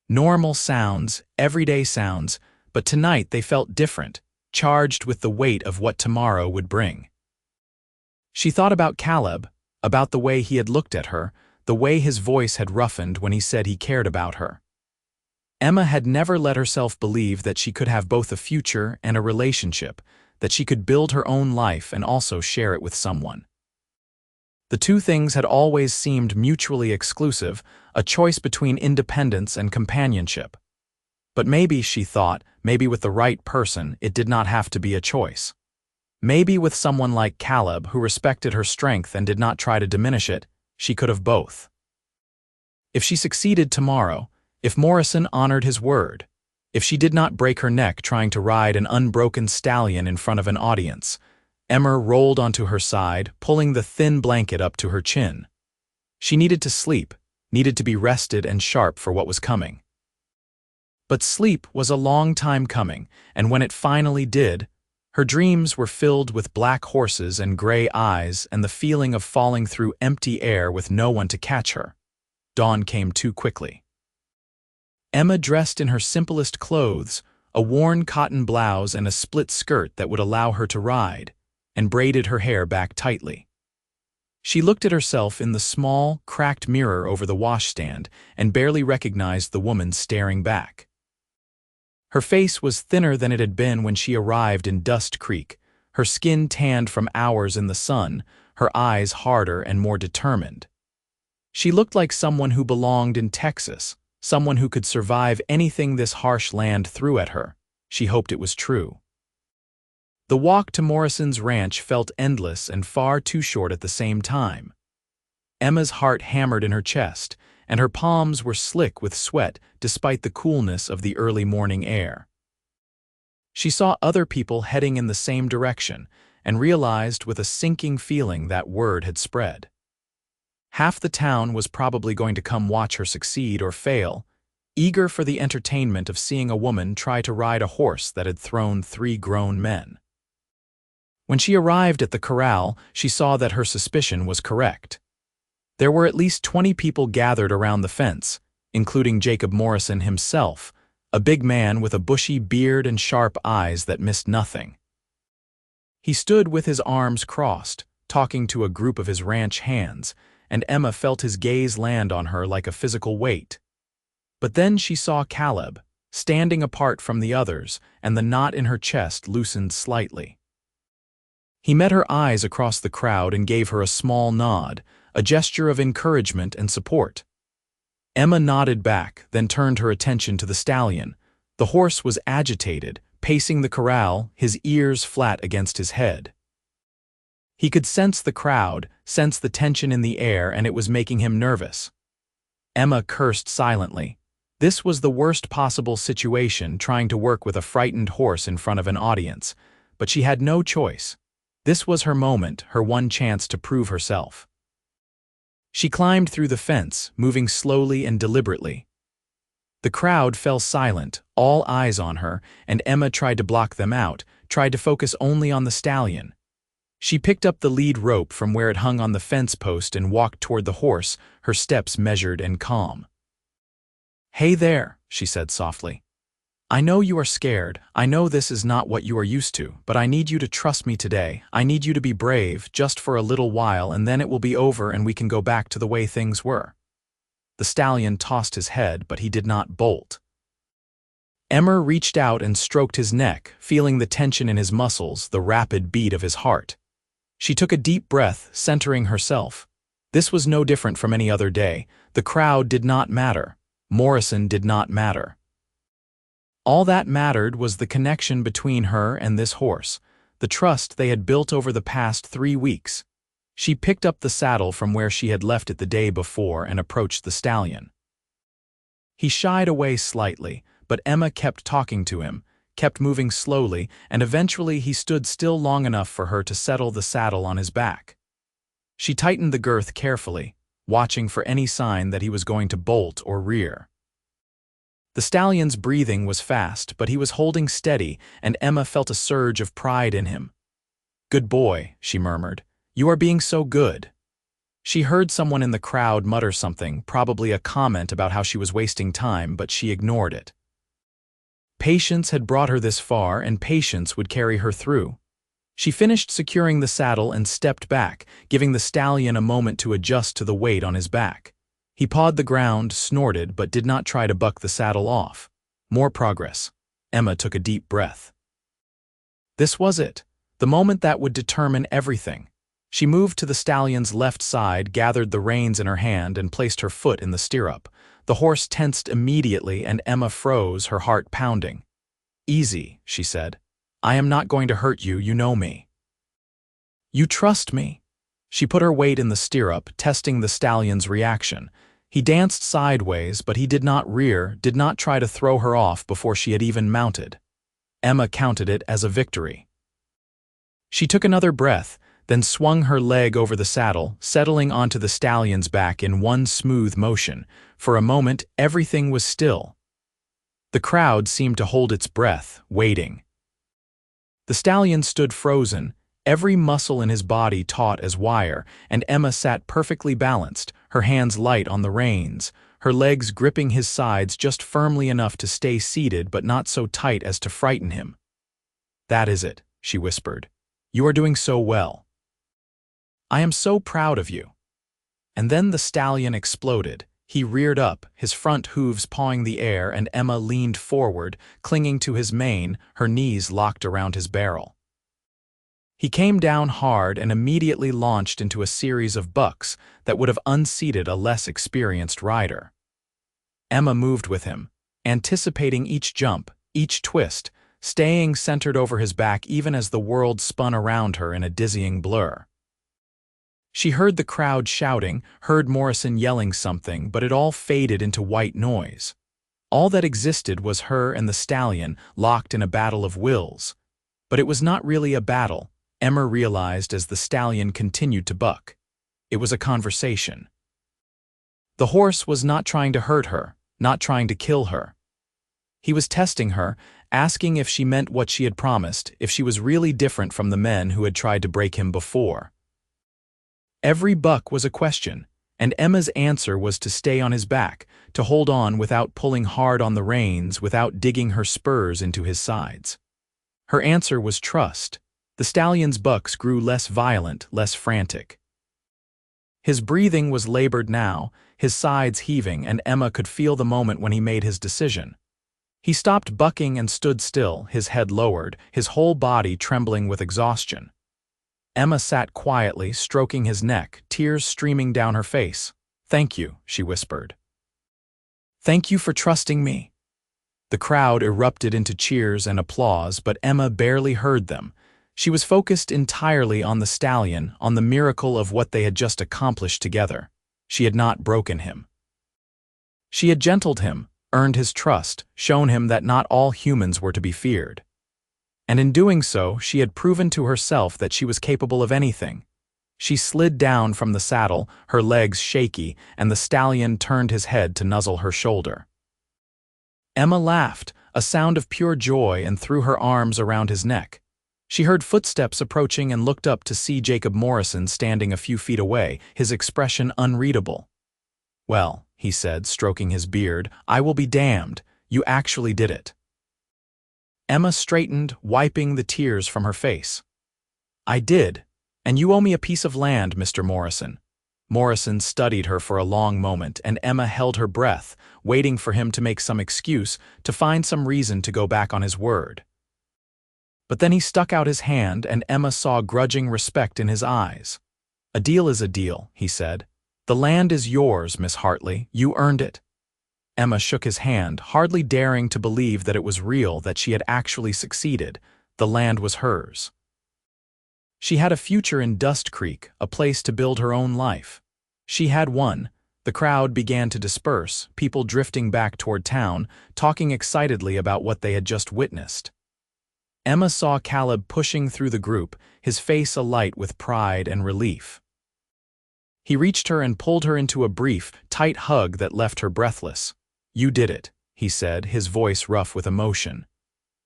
A: Normal sounds, everyday sounds, but tonight they felt different, charged with the weight of what tomorrow would bring. She thought about Caleb, about the way he had looked at her, the way his voice had roughened when he said he cared about her. Emma had never let herself believe that she could have both a future and a relationship, that she could build her own life and also share it with someone. The two things had always seemed mutually exclusive, a choice between independence and companionship. But maybe, she thought, maybe with the right person, it did not have to be a choice. Maybe with someone like Caleb, who respected her strength and did not try to diminish it, she could have both. If she succeeded tomorrow, if Morrison honored his word, if she did not break her neck trying to ride an unbroken stallion in front of an audience, Emma rolled onto her side, pulling the thin blanket up to her chin. She needed to sleep, needed to be rested and sharp for what was coming. But sleep was a long time coming, and when it finally did, her dreams were filled with black horses and gray eyes and the feeling of falling through empty air with no one to catch her. Dawn came too quickly. Emma dressed in her simplest clothes, a worn cotton blouse and a split skirt that would allow her to ride, and braided her hair back tightly. She looked at herself in the small, cracked mirror over the washstand and barely recognized the woman staring back. Her face was thinner than it had been when she arrived in Dust Creek, her skin tanned from hours in the sun, her eyes harder and more determined. She looked like someone who belonged in Texas, someone who could survive anything this harsh land threw at her. She hoped it was true. The walk to Morrison's ranch felt endless and far too short at the same time. Emma's heart hammered in her chest, and her palms were slick with sweat despite the coolness of the early morning air. She saw other people heading in the same direction and realized with a sinking feeling that word had spread. Half the town was probably going to come watch her succeed or fail, eager for the entertainment of seeing a woman try to ride a horse that had thrown 3 grown men. When she arrived at the corral, she saw that her suspicion was correct. There were at least 20 people gathered around the fence, including Jacob Morrison himself, a big man with a bushy beard and sharp eyes that missed nothing. He stood with his arms crossed, talking to a group of his ranch hands, and Emma felt his gaze land on her like a physical weight. But then she saw Caleb, standing apart from the others, and the knot in her chest loosened slightly. He met her eyes across the crowd and gave her a small nod, a gesture of encouragement and support. Emma nodded back, then turned her attention to the stallion. The horse was agitated, pacing the corral, his ears flat against his head. He could sense the crowd, sense the tension in the air, and it was making him nervous. Emma cursed silently. This was the worst possible situation, trying to work with a frightened horse in front of an audience, but she had no choice. This was her moment, her one chance to prove herself. She climbed through the fence, moving slowly and deliberately. The crowd fell silent, all eyes on her, and Emma tried to block them out, tried to focus only on the stallion. She picked up the lead rope from where it hung on the fence post and walked toward the horse, her steps measured and calm. "Hey there," she said softly. "I know you are scared. I know this is not what you are used to, but I need you to trust me today. I need you to be brave, just for a little while, and then it will be over and we can go back to the way things were." The stallion tossed his head, but he did not bolt. Emma reached out and stroked his neck, feeling the tension in his muscles, the rapid beat of his heart. She took a deep breath, centering herself. This was no different from any other day. The crowd did not matter. Morrison did not matter. All that mattered was the connection between her and this horse, the trust they had built over the past 3 weeks. She picked up the saddle from where she had left it the day before and approached the stallion. He shied away slightly, but Emma kept talking to him, kept moving slowly, and eventually he stood still long enough for her to settle the saddle on his back. She tightened the girth carefully, watching for any sign that he was going to bolt or rear. The stallion's breathing was fast, but he was holding steady, and Emma felt a surge of pride in him. "Good boy," she murmured. "You are being so good." She heard someone in the crowd mutter something, probably a comment about how she was wasting time, but she ignored it. Patience had brought her this far, and patience would carry her through. She finished securing the saddle and stepped back, giving the stallion a moment to adjust to the weight on his back. He pawed the ground, snorted, but did not try to buck the saddle off. More progress. Emma took a deep breath. This was it, the moment that would determine everything. She moved to the stallion's left side, gathered the reins in her hand, and placed her foot in the stirrup. The horse tensed immediately, and Emma froze, her heart pounding. "Easy," she said. "I am not going to hurt you, you know me." "You trust me." She put her weight in the stirrup, testing the stallion's reaction. He danced sideways, but he did not rear, did not try to throw her off before she had even mounted. Emma counted it as a victory. She took another breath, then swung her leg over the saddle, settling onto the stallion's back in one smooth motion. For a moment, everything was still. The crowd seemed to hold its breath, waiting. The stallion stood frozen, every muscle in his body taut as wire, and Emma sat perfectly balanced, her hands light on the reins, her legs gripping his sides just firmly enough to stay seated but not so tight as to frighten him. "That is it," she whispered. "You are doing so well. I am so proud of you." And then the stallion exploded. He reared up, his front hooves pawing the air, and Emma leaned forward, clinging to his mane, her knees locked around his barrel. He came down hard and immediately launched into a series of bucks that would have unseated a less experienced rider. Emma moved with him, anticipating each jump, each twist, staying centered over his back even as the world spun around her in a dizzying blur. She heard the crowd shouting, heard Morrison yelling something, but it all faded into white noise. All that existed was her and the stallion, locked in a battle of wills. But it was not really a battle, Emma realized as the stallion continued to buck. It was a conversation. The horse was not trying to hurt her, not trying to kill her. He was testing her, asking if she meant what she had promised, if she was really different from the men who had tried to break him before. Every buck was a question, and Emma's answer was to stay on his back, to hold on without pulling hard on the reins, without digging her spurs into his sides. Her answer was trust. The stallion's bucks grew less violent, less frantic. His breathing was labored now, his sides heaving, and Emma could feel the moment when he made his decision. He stopped bucking and stood still, his head lowered, his whole body trembling with exhaustion. Emma sat quietly, stroking his neck, tears streaming down her face. "Thank you," she whispered. "Thank you for trusting me." The crowd erupted into cheers and applause, but Emma barely heard them. She was focused entirely on the stallion, on the miracle of what they had just accomplished together. She had not broken him. She had gentled him, earned his trust, shown him that not all humans were to be feared. And in doing so, she had proven to herself that she was capable of anything. She slid down from the saddle, her legs shaky, and the stallion turned his head to nuzzle her shoulder. Emma laughed, a sound of pure joy, and threw her arms around his neck. She heard footsteps approaching and looked up to see Jacob Morrison standing a few feet away, his expression unreadable. "Well," he said, stroking his beard, "I will be damned. You actually did it." Emma straightened, wiping the tears from her face. "I did, and you owe me a piece of land, Mr. Morrison." Morrison studied her for a long moment, and Emma held her breath, waiting for him to make some excuse, to find some reason to go back on his word. But then he stuck out his hand, and Emma saw grudging respect in his eyes. "A deal is a deal," he said. "The land is yours, Miss Hartley. You earned it." Emma shook his hand, hardly daring to believe that it was real, that she had actually succeeded. The land was hers. She had a future in Dust Creek, a place to build her own life. She had won. The crowd began to disperse, people drifting back toward town, talking excitedly about what they had just witnessed. Emma saw Caleb pushing through the group, his face alight with pride and relief. He reached her and pulled her into a brief, tight hug that left her breathless. "You did it," he said, his voice rough with emotion.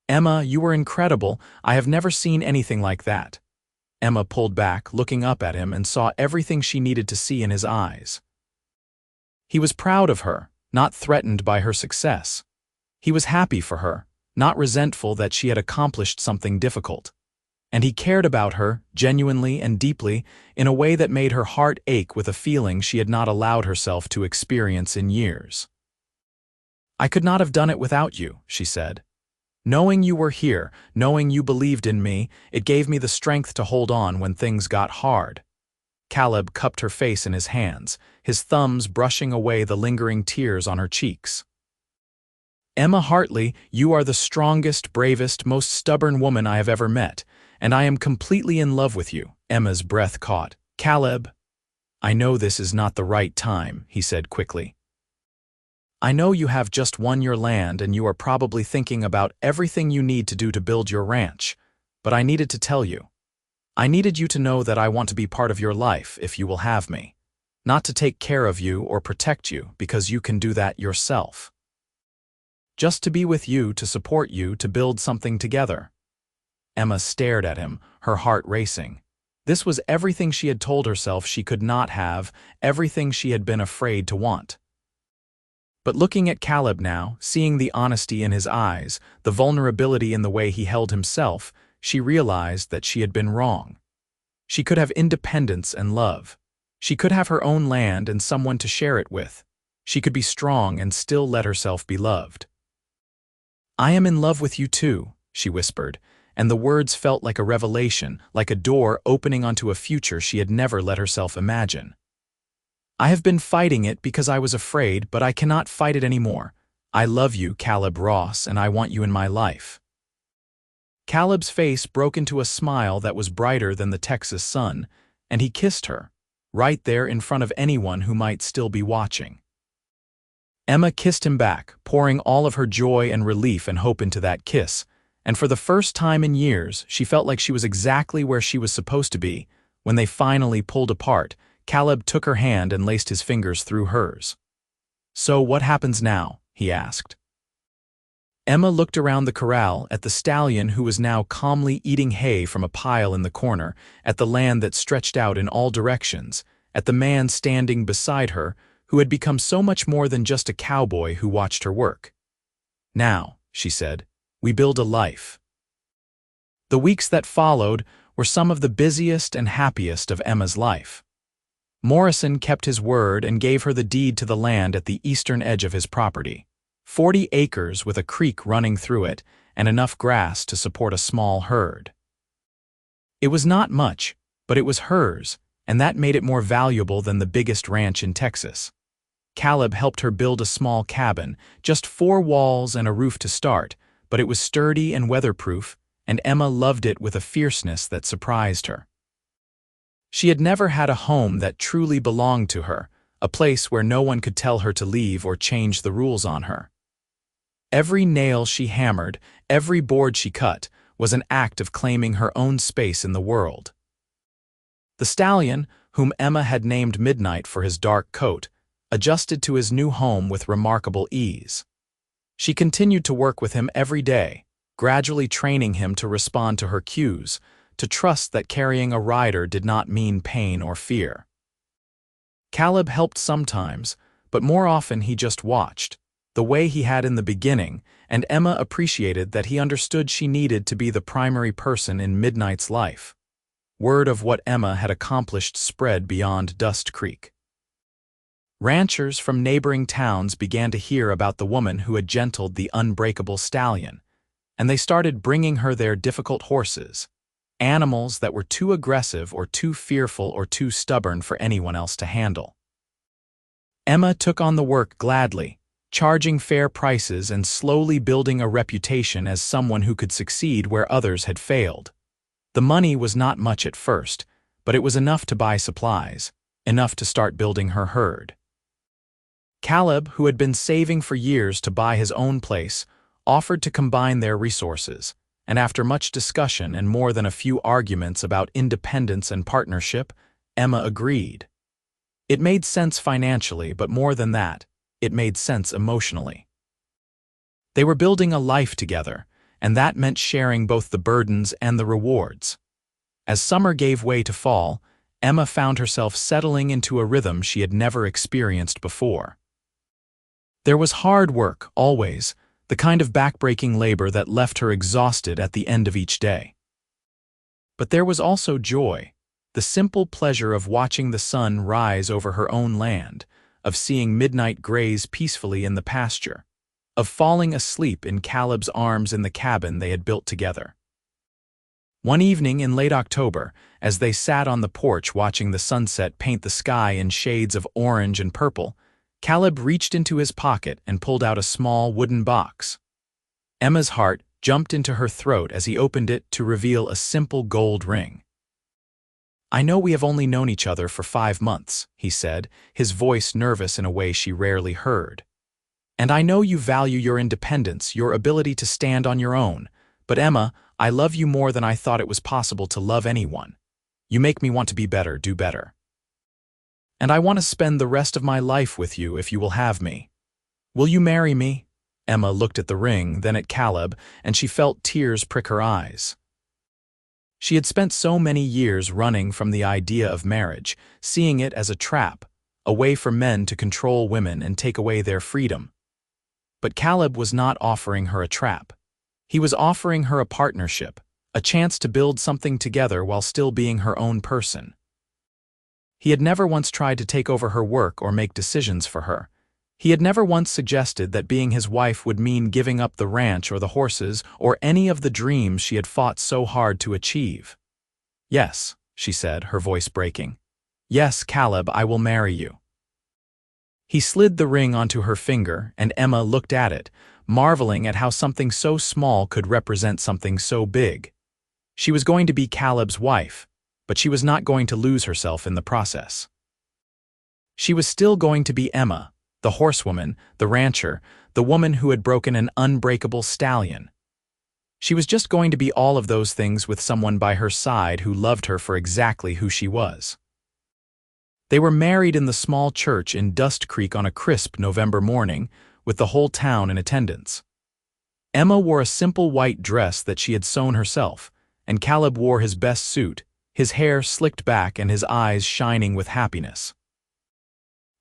A: "Emma, you were incredible. I have never seen anything like that." Emma pulled back, looking up at him, and saw everything she needed to see in his eyes. He was proud of her, not threatened by her success. He was happy for her, not resentful that she had accomplished something difficult. And he cared about her, genuinely and deeply, in a way that made her heart ache with a feeling she had not allowed herself to experience in years. "I could not have done it without you," she said. "Knowing you were here, knowing you believed in me, it gave me the strength to hold on when things got hard." Caleb cupped her face in his hands, his thumbs brushing away the lingering tears on her cheeks. "Emma Hartley, you are the strongest, bravest, most stubborn woman I have ever met, and I am completely in love with you." Emma's breath caught. "Caleb, I know this is not the right time," he said quickly. "I know you have just won your land and you are probably thinking about everything you need to do to build your ranch, but I needed to tell you. I needed you to know that I want to be part of your life if you will have me, not to take care of you or protect you because you can do that yourself. Just to be with you, to support you, to build something together." Emma stared at him, her heart racing. This was everything she had told herself she could not have, everything she had been afraid to want. But looking at Caleb now, seeing the honesty in his eyes, the vulnerability in the way he held himself, she realized that she had been wrong. She could have independence and love. She could have her own land and someone to share it with. She could be strong and still let herself be loved. "I am in love with you too," she whispered, and the words felt like a revelation, like a door opening onto a future she had never let herself imagine. "I have been fighting it because I was afraid, but I cannot fight it anymore. I love you, Caleb Ross, and I want you in my life." Caleb's face broke into a smile that was brighter than the Texas sun, and he kissed her, right there in front of anyone who might still be watching. Emma kissed him back, pouring all of her joy and relief and hope into that kiss, and for the first time in years, she felt like she was exactly where she was supposed to be. When they finally pulled apart, Caleb took her hand and laced his fingers through hers. "So what happens now?" he asked. Emma looked around the corral, at the stallion who was now calmly eating hay from a pile in the corner, at the land that stretched out in all directions, at the man standing beside her, who had become so much more than just a cowboy who watched her work. "Now," she said, "we build a life." The weeks that followed were some of the busiest and happiest of Emma's life. Morrison kept his word and gave her the deed to the land at the eastern edge of his property, 40 acres with a creek running through it and enough grass to support a small herd. It was not much, but it was hers, and that made it more valuable than the biggest ranch in Texas. Caleb helped her build a small cabin, just 4 walls and a roof to start, but it was sturdy and weatherproof, and Emma loved it with a fierceness that surprised her. She had never had a home that truly belonged to her, a place where no one could tell her to leave or change the rules on her. Every nail she hammered, every board she cut, was an act of claiming her own space in the world. The stallion, whom Emma had named Midnight for his dark coat, adjusted to his new home with remarkable ease. She continued to work with him every day, gradually training him to respond to her cues, to trust that carrying a rider did not mean pain or fear. Caleb helped sometimes, but more often he just watched, the way he had in the beginning, and Emma appreciated that he understood she needed to be the primary person in Midnight's life. Word of what Emma had accomplished spread beyond Dust Creek. Ranchers from neighboring towns began to hear about the woman who had gentled the unbreakable stallion, and they started bringing her their difficult horses, animals that were too aggressive or too fearful or too stubborn for anyone else to handle. Emma took on the work gladly, charging fair prices and slowly building a reputation as someone who could succeed where others had failed. The money was not much at first, but it was enough to buy supplies, enough to start building her herd. Caleb, who had been saving for years to buy his own place, offered to combine their resources, and after much discussion and more than a few arguments about independence and partnership, Emma agreed. It made sense financially, but more than that, it made sense emotionally. They were building a life together, and that meant sharing both the burdens and the rewards. As summer gave way to fall, Emma found herself settling into a rhythm she had never experienced before. There was hard work, always, the kind of backbreaking labor that left her exhausted at the end of each day. But there was also joy, the simple pleasure of watching the sun rise over her own land, of seeing Midnight graze peacefully in the pasture, of falling asleep in Caleb's arms in the cabin they had built together. One evening in late October, as they sat on the porch watching the sunset paint the sky in shades of orange and purple, Caleb reached into his pocket and pulled out a small wooden box. Emma's heart jumped into her throat as he opened it to reveal a simple gold ring. "I know we have only known each other for 5 months," he said, his voice nervous in a way she rarely heard. "And I know you value your independence, your ability to stand on your own. But Emma, I love you more than I thought it was possible to love anyone. You make me want to be better, do better. And I want to spend the rest of my life with you if you will have me. Will you marry me?" Emma looked at the ring, then at Caleb, and she felt tears prick her eyes. She had spent so many years running from the idea of marriage, seeing it as a trap, a way for men to control women and take away their freedom. But Caleb was not offering her a trap. He was offering her a partnership, a chance to build something together while still being her own person. He had never once tried to take over her work or make decisions for her. He had never once suggested that being his wife would mean giving up the ranch or the horses or any of the dreams she had fought so hard to achieve. "Yes," she said, her voice breaking. "Yes, Caleb, I will marry you." He slid the ring onto her finger, and Emma looked at it, marveling at how something so small could represent something so big. She was going to be Caleb's wife, but she was not going to lose herself in the process. She was still going to be Emma, the horsewoman, the rancher, the woman who had broken an unbreakable stallion. She was just going to be all of those things with someone by her side who loved her for exactly who she was. They were married in the small church in Dust Creek on a crisp November morning, with the whole town in attendance. Emma wore a simple white dress that she had sewn herself, and Caleb wore his best suit, his hair slicked back and his eyes shining with happiness.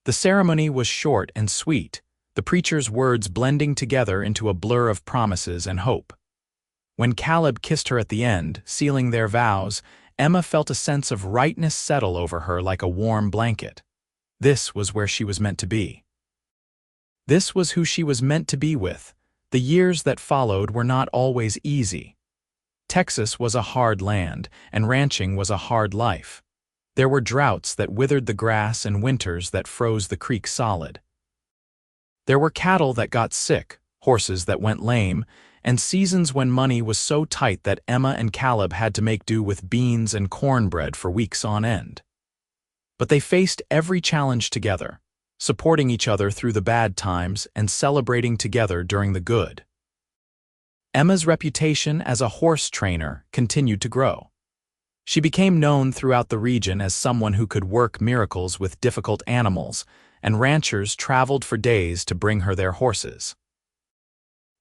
A: The ceremony was short and sweet, the preacher's words blending together into a blur of promises and hope. When Caleb kissed her at the end, sealing their vows, Emma felt a sense of rightness settle over her like a warm blanket. This was where she was meant to be. This was who she was meant to be with. The years that followed were not always easy. Texas was a hard land, and ranching was a hard life. There were droughts that withered the grass and winters that froze the creek solid. There were cattle that got sick, horses that went lame, and seasons when money was so tight that Emma and Caleb had to make do with beans and cornbread for weeks on end. But they faced every challenge together, supporting each other through the bad times and celebrating together during the good. Emma's reputation as a horse trainer continued to grow. She became known throughout the region as someone who could work miracles with difficult animals, and ranchers traveled for days to bring her their horses.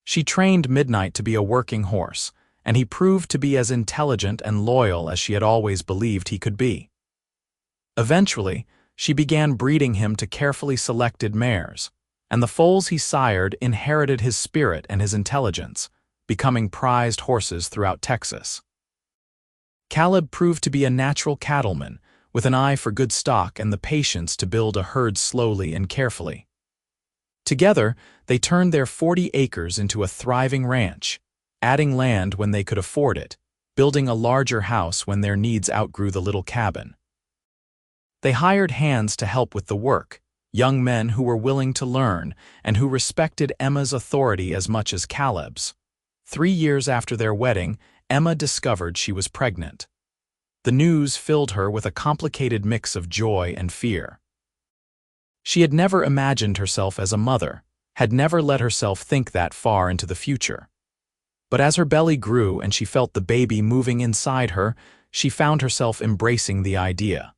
A: She trained Midnight to be a working horse, and he proved to be as intelligent and loyal as she had always believed he could be. Eventually, she began breeding him to carefully selected mares, and the foals he sired inherited his spirit and his intelligence, becoming prized horses throughout Texas. Caleb proved to be a natural cattleman, with an eye for good stock and the patience to build a herd slowly and carefully. Together, they turned their 40 acres into a thriving ranch, adding land when they could afford it, building a larger house when their needs outgrew the little cabin. They hired hands to help with the work, young men who were willing to learn and who respected Emma's authority as much as Caleb's. 3 years after their wedding, Emma discovered she was pregnant. The news filled her with a complicated mix of joy and fear. She had never imagined herself as a mother, had never let herself think that far into the future. But as her belly grew and she felt the baby moving inside her, she found herself embracing the idea.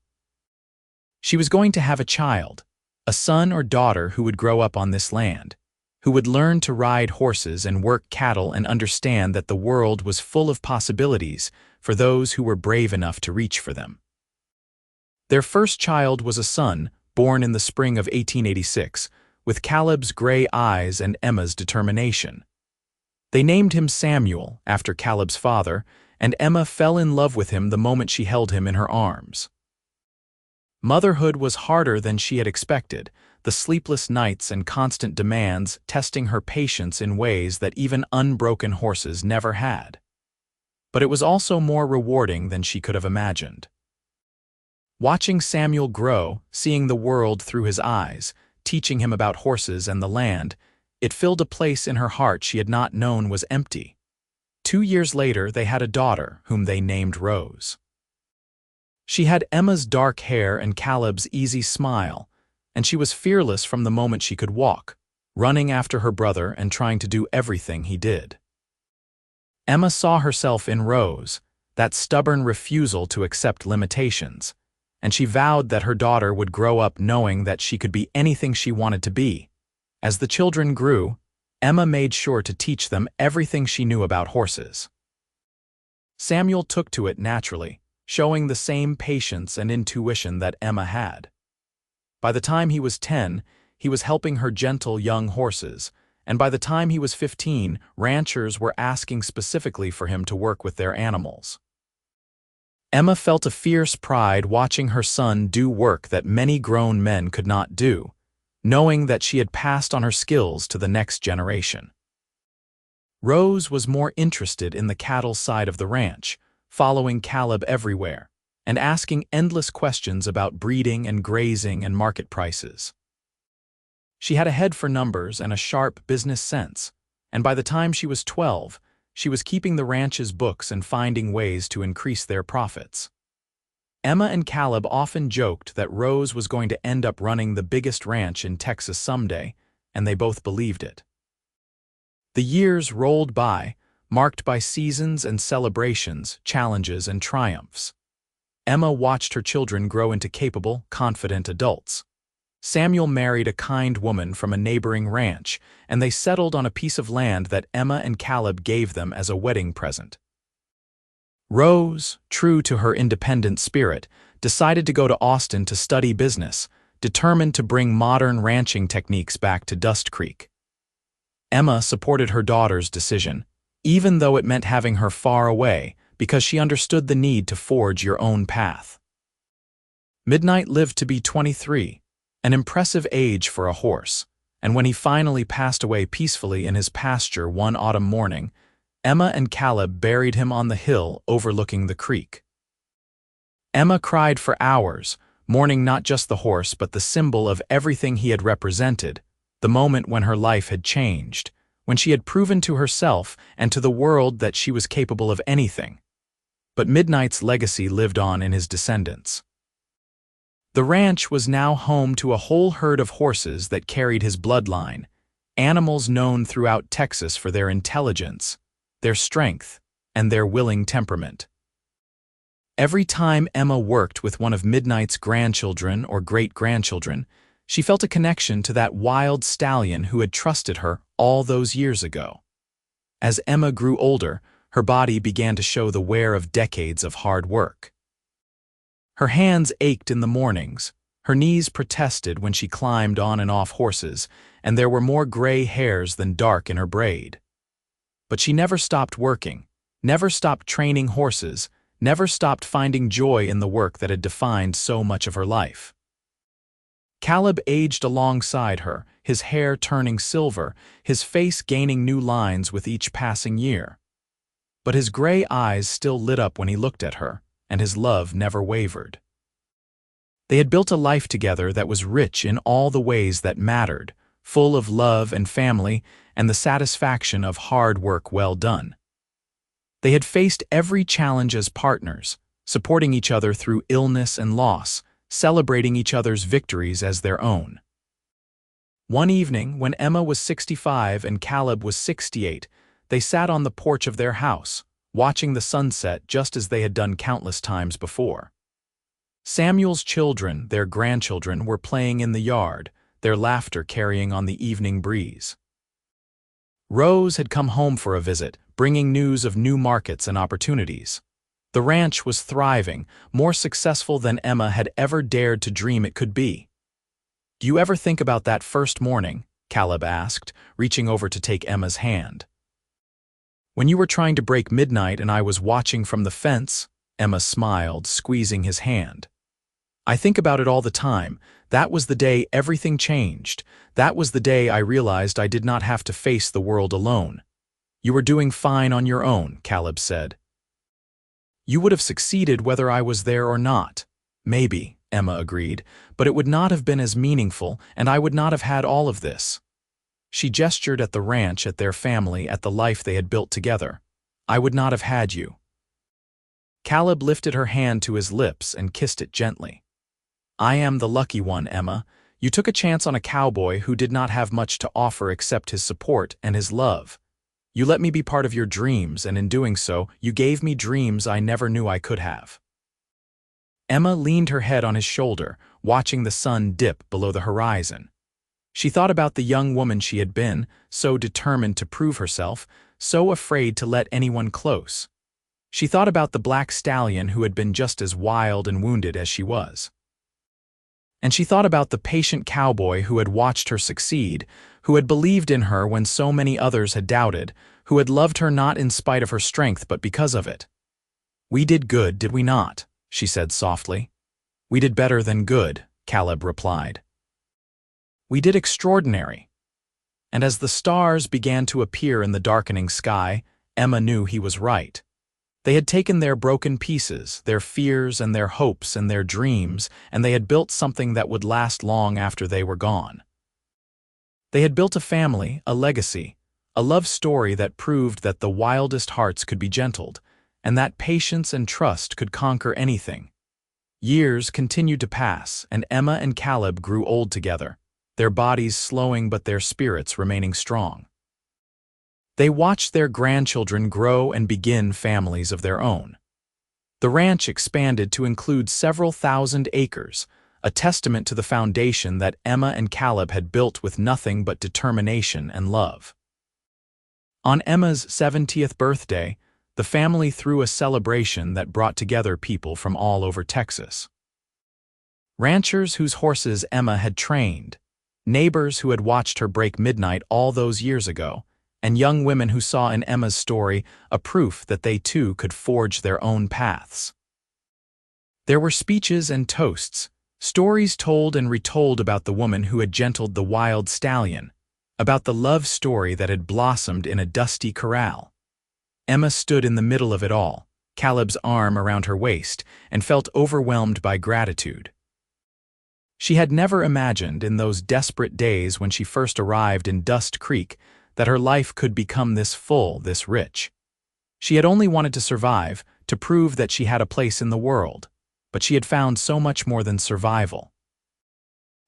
A: She was going to have a child, a son or daughter who would grow up on this land, who would learn to ride horses and work cattle and understand that the world was full of possibilities for those who were brave enough to reach for them. Their first child was a son, born in the spring of 1886, with Caleb's gray eyes and Emma's determination. They named him Samuel, after Caleb's father, and Emma fell in love with him the moment she held him in her arms. Motherhood was harder than she had expected, the sleepless nights and constant demands testing her patience in ways that even unbroken horses never had. But it was also more rewarding than she could have imagined. Watching Samuel grow, seeing the world through his eyes, teaching him about horses and the land, it filled a place in her heart she had not known was empty. 2 years later, they had a daughter, whom they named Rose. She had Emma's dark hair and Caleb's easy smile, and she was fearless from the moment she could walk, running after her brother and trying to do everything he did. Emma saw herself in Rose, that stubborn refusal to accept limitations, and she vowed that her daughter would grow up knowing that she could be anything she wanted to be. As the children grew, Emma made sure to teach them everything she knew about horses. Samuel took to it naturally, showing the same patience and intuition that Emma had. By the time he was 10, he was helping her gentle young horses, and by the time he was 15, ranchers were asking specifically for him to work with their animals. Emma felt a fierce pride watching her son do work that many grown men could not do, knowing that she had passed on her skills to the next generation. Rose was more interested in the cattle side of the ranch, following Caleb everywhere, and asking endless questions about breeding and grazing and market prices. She had a head for numbers and a sharp business sense, and by the time she was 12, she was keeping the ranch's books and finding ways to increase their profits. Emma and Caleb often joked that Rose was going to end up running the biggest ranch in Texas someday, and they both believed it. The years rolled by, marked by seasons and celebrations, challenges and triumphs. Emma watched her children grow into capable, confident adults. Samuel married a kind woman from a neighboring ranch, and they settled on a piece of land that Emma and Caleb gave them as a wedding present. Rose, true to her independent spirit, decided to go to Austin to study business, determined to bring modern ranching techniques back to Dust Creek. Emma supported her daughter's decision, even though it meant having her far away, because she understood the need to forge your own path. Midnight lived to be 23, an impressive age for a horse, and when he finally passed away peacefully in his pasture one autumn morning, Emma and Caleb buried him on the hill overlooking the creek. Emma cried for hours, mourning not just the horse but the symbol of everything he had represented, the moment when her life had changed, when she had proven to herself and to the world that she was capable of anything. But Midnight's legacy lived on in his descendants. The ranch was now home to a whole herd of horses that carried his bloodline, animals known throughout Texas for their intelligence, their strength, and their willing temperament. Every time Emma worked with one of Midnight's grandchildren or great-grandchildren, she felt a connection to that wild stallion who had trusted her all those years ago. As Emma grew older, her body began to show the wear of decades of hard work. Her hands ached in the mornings, her knees protested when she climbed on and off horses, and there were more gray hairs than dark in her braid. But she never stopped working, never stopped training horses, never stopped finding joy in the work that had defined so much of her life. Caleb aged alongside her, his hair turning silver, his face gaining new lines with each passing year. But his gray eyes still lit up when he looked at her, and his love never wavered. They had built a life together that was rich in all the ways that mattered, full of love and family and the satisfaction of hard work well done. They had faced every challenge as partners, supporting each other through illness and loss, celebrating each other's victories as their own. One evening, when Emma was 65 and Caleb was 68, they sat on the porch of their house, watching the sunset just as they had done countless times before. Samuel's children, their grandchildren, were playing in the yard, their laughter carrying on the evening breeze. Rose had come home for a visit, bringing news of new markets and opportunities. The ranch was thriving, more successful than Emma had ever dared to dream it could be. "Do you ever think about that first morning?" Caleb asked, reaching over to take Emma's hand. "When you were trying to break Midnight and I was watching from the fence," Emma smiled, squeezing his hand. "I think about it all the time. That was the day everything changed. That was the day I realized I did not have to face the world alone." "You were doing fine on your own," Caleb said. "You would have succeeded whether I was there or not." "Maybe," Emma agreed, "but it would not have been as meaningful, and I would not have had all of this." She gestured at the ranch, at their family, at the life they had built together. "I would not have had you." Caleb lifted her hand to his lips and kissed it gently. "I am the lucky one, Emma. You took a chance on a cowboy who did not have much to offer except his support and his love. You let me be part of your dreams, and in doing so, you gave me dreams I never knew I could have." Emma leaned her head on his shoulder, watching the sun dip below the horizon. She thought about the young woman she had been, so determined to prove herself, so afraid to let anyone close. She thought about the black stallion who had been just as wild and wounded as she was. And she thought about the patient cowboy who had watched her succeed, who had believed in her when so many others had doubted, who had loved her not in spite of her strength but because of it. "We did good, did we not?" she said softly. "We did better than good," Caleb replied. "We did extraordinary." And as the stars began to appear in the darkening sky, Emma knew he was right. They had taken their broken pieces, their fears and their hopes and their dreams, and they had built something that would last long after they were gone. They had built a family, a legacy, a love story that proved that the wildest hearts could be gentled, and that patience and trust could conquer anything. Years continued to pass, and Emma and Caleb grew old together, their bodies slowing but their spirits remaining strong. They watched their grandchildren grow and begin families of their own. The ranch expanded to include several thousand acres, a testament to the foundation that Emma and Caleb had built with nothing but determination and love. On Emma's 70th birthday, the family threw a celebration that brought together people from all over Texas. Ranchers whose horses Emma had trained, neighbors who had watched her break Midnight all those years ago, and young women who saw in Emma's story a proof that they too could forge their own paths. There were speeches and toasts, stories told and retold about the woman who had gentled the wild stallion, about the love story that had blossomed in a dusty corral. Emma stood in the middle of it all, Caleb's arm around her waist, and felt overwhelmed by gratitude. She had never imagined in those desperate days when she first arrived in Dust Creek that her life could become this full, this rich. She had only wanted to survive, to prove that she had a place in the world, but she had found so much more than survival.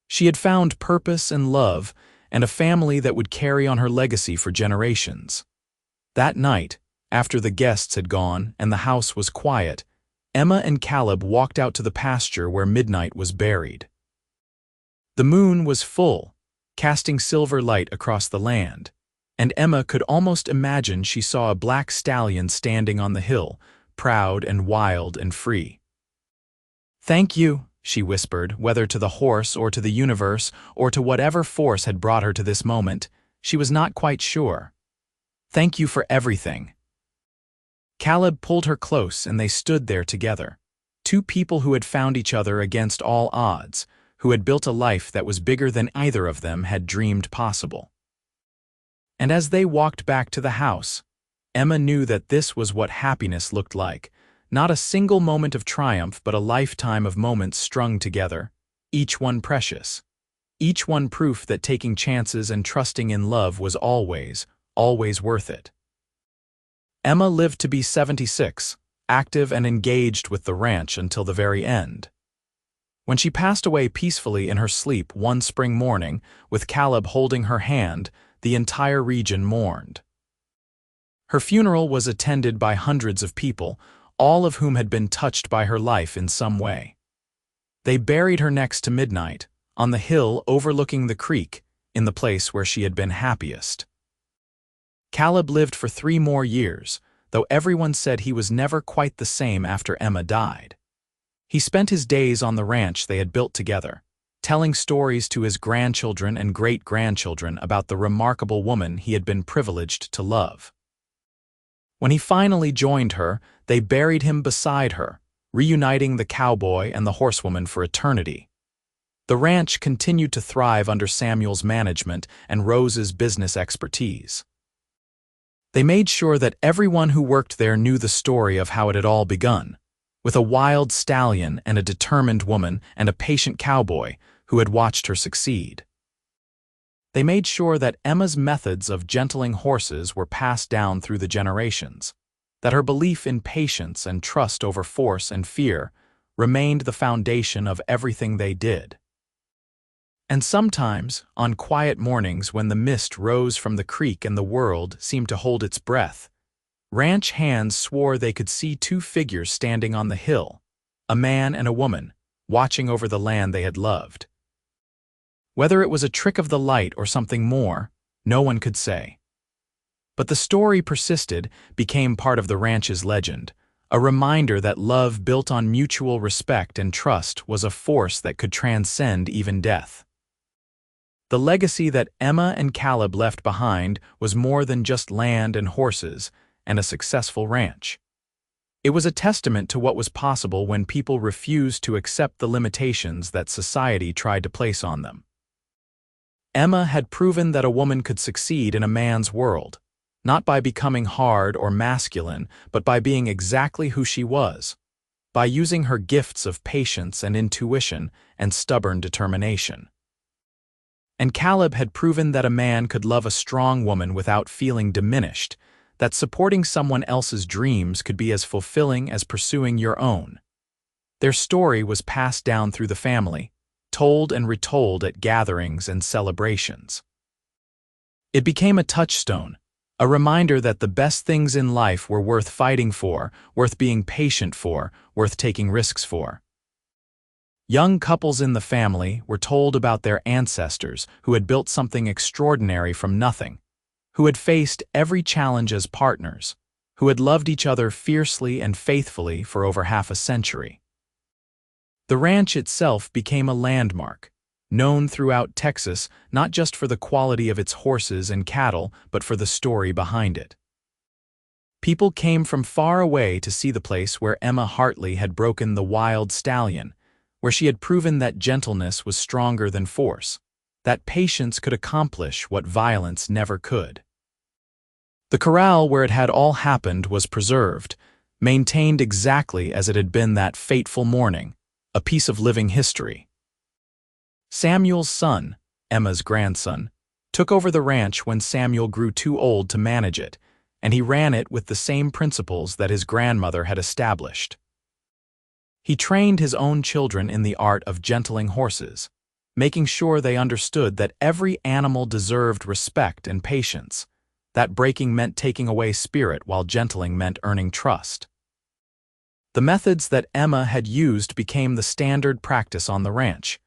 A: She had found purpose and love, and a family that would carry on her legacy for generations. That night, after the guests had gone and the house was quiet, Emma and Caleb walked out to the pasture where midnight was buried. The moon was full, casting silver light across the land, and Emma could almost imagine she saw a black stallion standing on the hill, proud and wild and free. "Thank you," she whispered, whether to the horse or to the universe or to whatever force had brought her to this moment. She was not quite sure. "Thank you for everything." Caleb pulled her close and they stood there together. Two people who had found each other against all odds, who had built a life that was bigger than either of them had dreamed possible. And as they walked back to the house, Emma knew that this was what happiness looked like. Not a single moment of triumph, but a lifetime of moments strung together, each one precious. Each one proof that taking chances and trusting in love was always, always worth it. Emma lived to be 76, active and engaged with the ranch until the very end. When she passed away peacefully in her sleep one spring morning, with Caleb holding her hand, the entire region mourned. Her funeral was attended by hundreds of people, all of whom had been touched by her life in some way. They buried her next to midnight, on the hill overlooking the creek, in the place where she had been happiest. Caleb lived for 3 more years, though everyone said he was never quite the same after Emma died. He spent his days on the ranch they had built together, telling stories to his grandchildren and great-grandchildren about the remarkable woman he had been privileged to love. When he finally joined her, they buried him beside her, reuniting the cowboy and the horsewoman for eternity. The ranch continued to thrive under Samuel's management and Rose's business expertise. They made sure that everyone who worked there knew the story of how it had all begun, with a wild stallion and a determined woman and a patient cowboy who had watched her succeed. They made sure that Emma's methods of gentling horses were passed down through the generations, that her belief in patience and trust over force and fear remained the foundation of everything they did. And sometimes, on quiet mornings when the mist rose from the creek and the world seemed to hold its breath, ranch hands swore they could see 2 figures standing on the hill, a man and a woman, watching over the land they had loved. Whether it was a trick of the light or something more, no one could say. But the story persisted, became part of the ranch's legend, a reminder that love built on mutual respect and trust was a force that could transcend even death. The legacy that Emma and Caleb left behind was more than just land and horses and a successful ranch. It was a testament to what was possible when people refused to accept the limitations that society tried to place on them. Emma had proven that a woman could succeed in a man's world, not by becoming hard or masculine, but by being exactly who she was, by using her gifts of patience and intuition and stubborn determination. And Caleb had proven that a man could love a strong woman without feeling diminished, that supporting someone else's dreams could be as fulfilling as pursuing your own. Their story was passed down through the family, told and retold at gatherings and celebrations. It became a touchstone, a reminder that the best things in life were worth fighting for, worth being patient for, worth taking risks for. Young couples in the family were told about their ancestors who had built something extraordinary from nothing, who had faced every challenge as partners, who had loved each other fiercely and faithfully for over half a century. The ranch itself became a landmark, known throughout Texas not just for the quality of its horses and cattle, but for the story behind it. People came from far away to see the place where Emma Hartley had broken the wild stallion, where she had proven that gentleness was stronger than force, that patience could accomplish what violence never could. The corral where it had all happened was preserved, maintained exactly as it had been that fateful morning, a piece of living history. Samuel's son, Emma's grandson, took over the ranch when Samuel grew too old to manage it, and he ran it with the same principles that his grandmother had established. He trained his own children in the art of gentling horses, making sure they understood that every animal deserved respect and patience, that breaking meant taking away spirit while gentling meant earning trust. The methods that Emma had used became the standard practice on the ranch,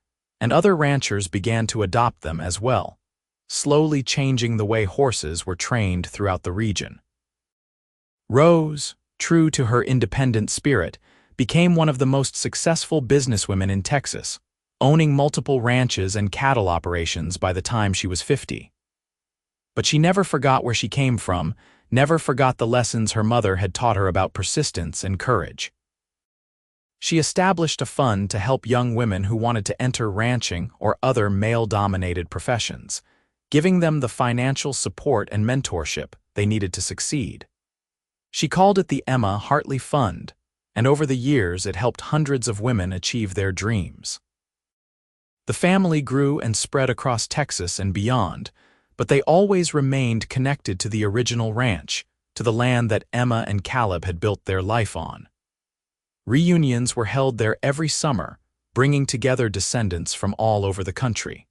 A: and other ranchers began to adopt them as well, slowly changing the way horses were trained throughout the region. Rose, true to her independent spirit, became one of the most successful businesswomen in Texas, owning multiple ranches and cattle operations by the time she was 50. But she never forgot where she came from, never forgot the lessons her mother had taught her about persistence and courage. She established a fund to help young women who wanted to enter ranching or other male-dominated professions, giving them the financial support and mentorship they needed to succeed. She called it the Emma Hartley Fund, and over the years it helped hundreds of women achieve their dreams. The family grew and spread across Texas and beyond, but they always remained connected to the original ranch, to the land that Emma and Caleb had built their life on. Reunions were held there every summer, bringing together descendants from all over the country.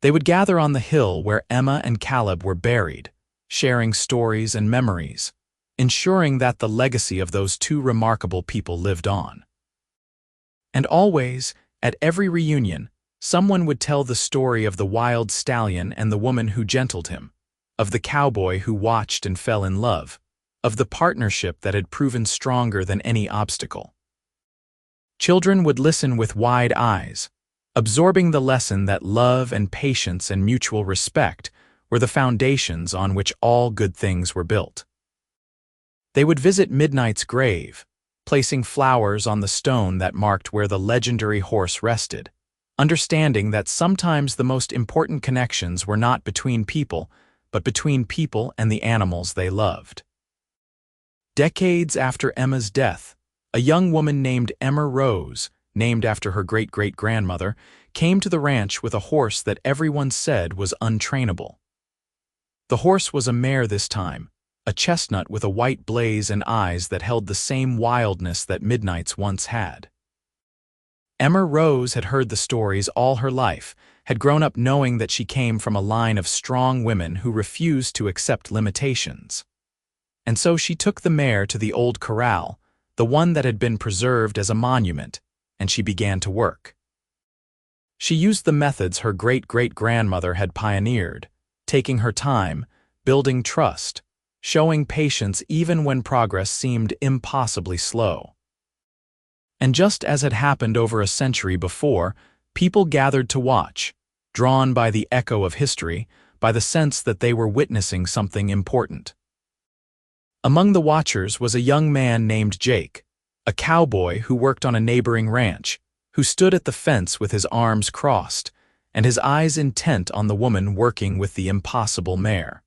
A: They would gather on the hill where Emma and Caleb were buried, sharing stories and memories, ensuring that the legacy of those two remarkable people lived on. And always, at every reunion, someone would tell the story of the wild stallion and the woman who gentled him, of the cowboy who watched and fell in love, of the partnership that had proven stronger than any obstacle. Children would listen with wide eyes, absorbing the lesson that love and patience and mutual respect were the foundations on which all good things were built. They would visit Midnight's grave, placing flowers on the stone that marked where the legendary horse rested, understanding that sometimes the most important connections were not between people, but between people and the animals they loved. Decades after Emma's death, a young woman named Emma Rose, named after her great-great-grandmother, came to the ranch with a horse that everyone said was untrainable. The horse was a mare this time, a chestnut with a white blaze and eyes that held the same wildness that Midnight's once had. Emma Rose had heard the stories all her life, had grown up knowing that she came from a line of strong women who refused to accept limitations. And so she took the mare to the old corral, the one that had been preserved as a monument, and she began to work. She used the methods her great-great-grandmother had pioneered, taking her time, building trust, showing patience even when progress seemed impossibly slow. And just as had happened over a century before, people gathered to watch, drawn by the echo of history, by the sense that they were witnessing something important. Among the watchers was a young man named Jake, a cowboy who worked on a neighboring ranch, who stood at the fence with his arms crossed and his eyes intent on the woman working with the impossible mare.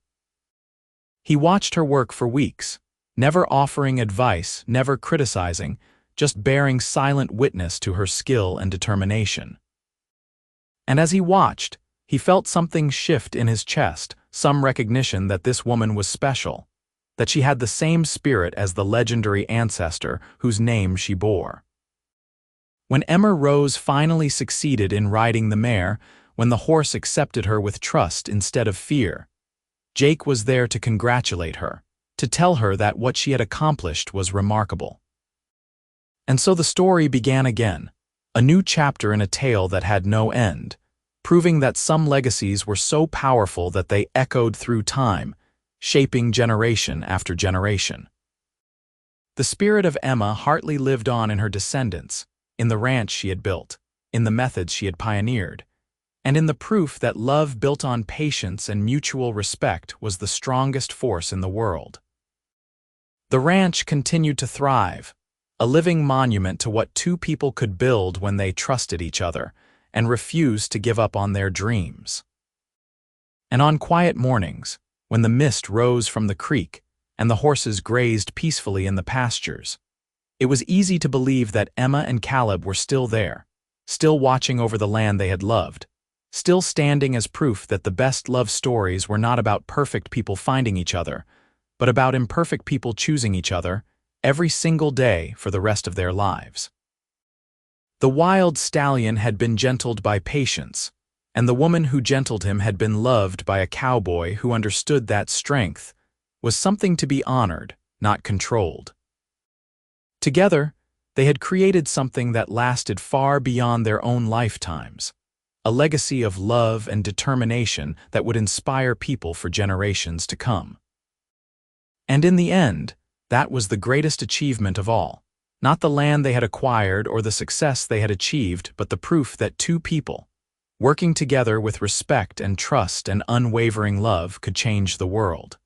A: He watched her work for weeks, never offering advice, never criticizing, just bearing silent witness to her skill and determination. And as he watched, he felt something shift in his chest, some recognition that this woman was special, that she had the same spirit as the legendary ancestor whose name she bore. When Emma Rose finally succeeded in riding the mare, when the horse accepted her with trust instead of fear, Jake was there to congratulate her, to tell her that what she had accomplished was remarkable. And so the story began again, a new chapter in a tale that had no end, proving that some legacies were so powerful that they echoed through time, shaping generation after generation. The spirit of Emma Hartley lived on in her descendants, in the ranch she had built, in the methods she had pioneered, and in the proof that love built on patience and mutual respect was the strongest force in the world. The ranch continued to thrive, a living monument to what two people could build when they trusted each other and refused to give up on their dreams. And on quiet mornings, when the mist rose from the creek and the horses grazed peacefully in the pastures, it was easy to believe that Emma and Caleb were still there, still watching over the land they had loved, still standing as proof that the best love stories were not about perfect people finding each other, but about imperfect people choosing each other every single day for the rest of their lives. The wild stallion had been gentled by patience, and the woman who gentled him had been loved by a cowboy who understood that strength was something to be honored, not controlled. Together, they had created something that lasted far beyond their own lifetimes, a legacy of love and determination that would inspire people for generations to come. And in the end, that was the greatest achievement of all, not the land they had acquired or the success they had achieved, but the proof that two people, working together with respect and trust and unwavering love, could change the world.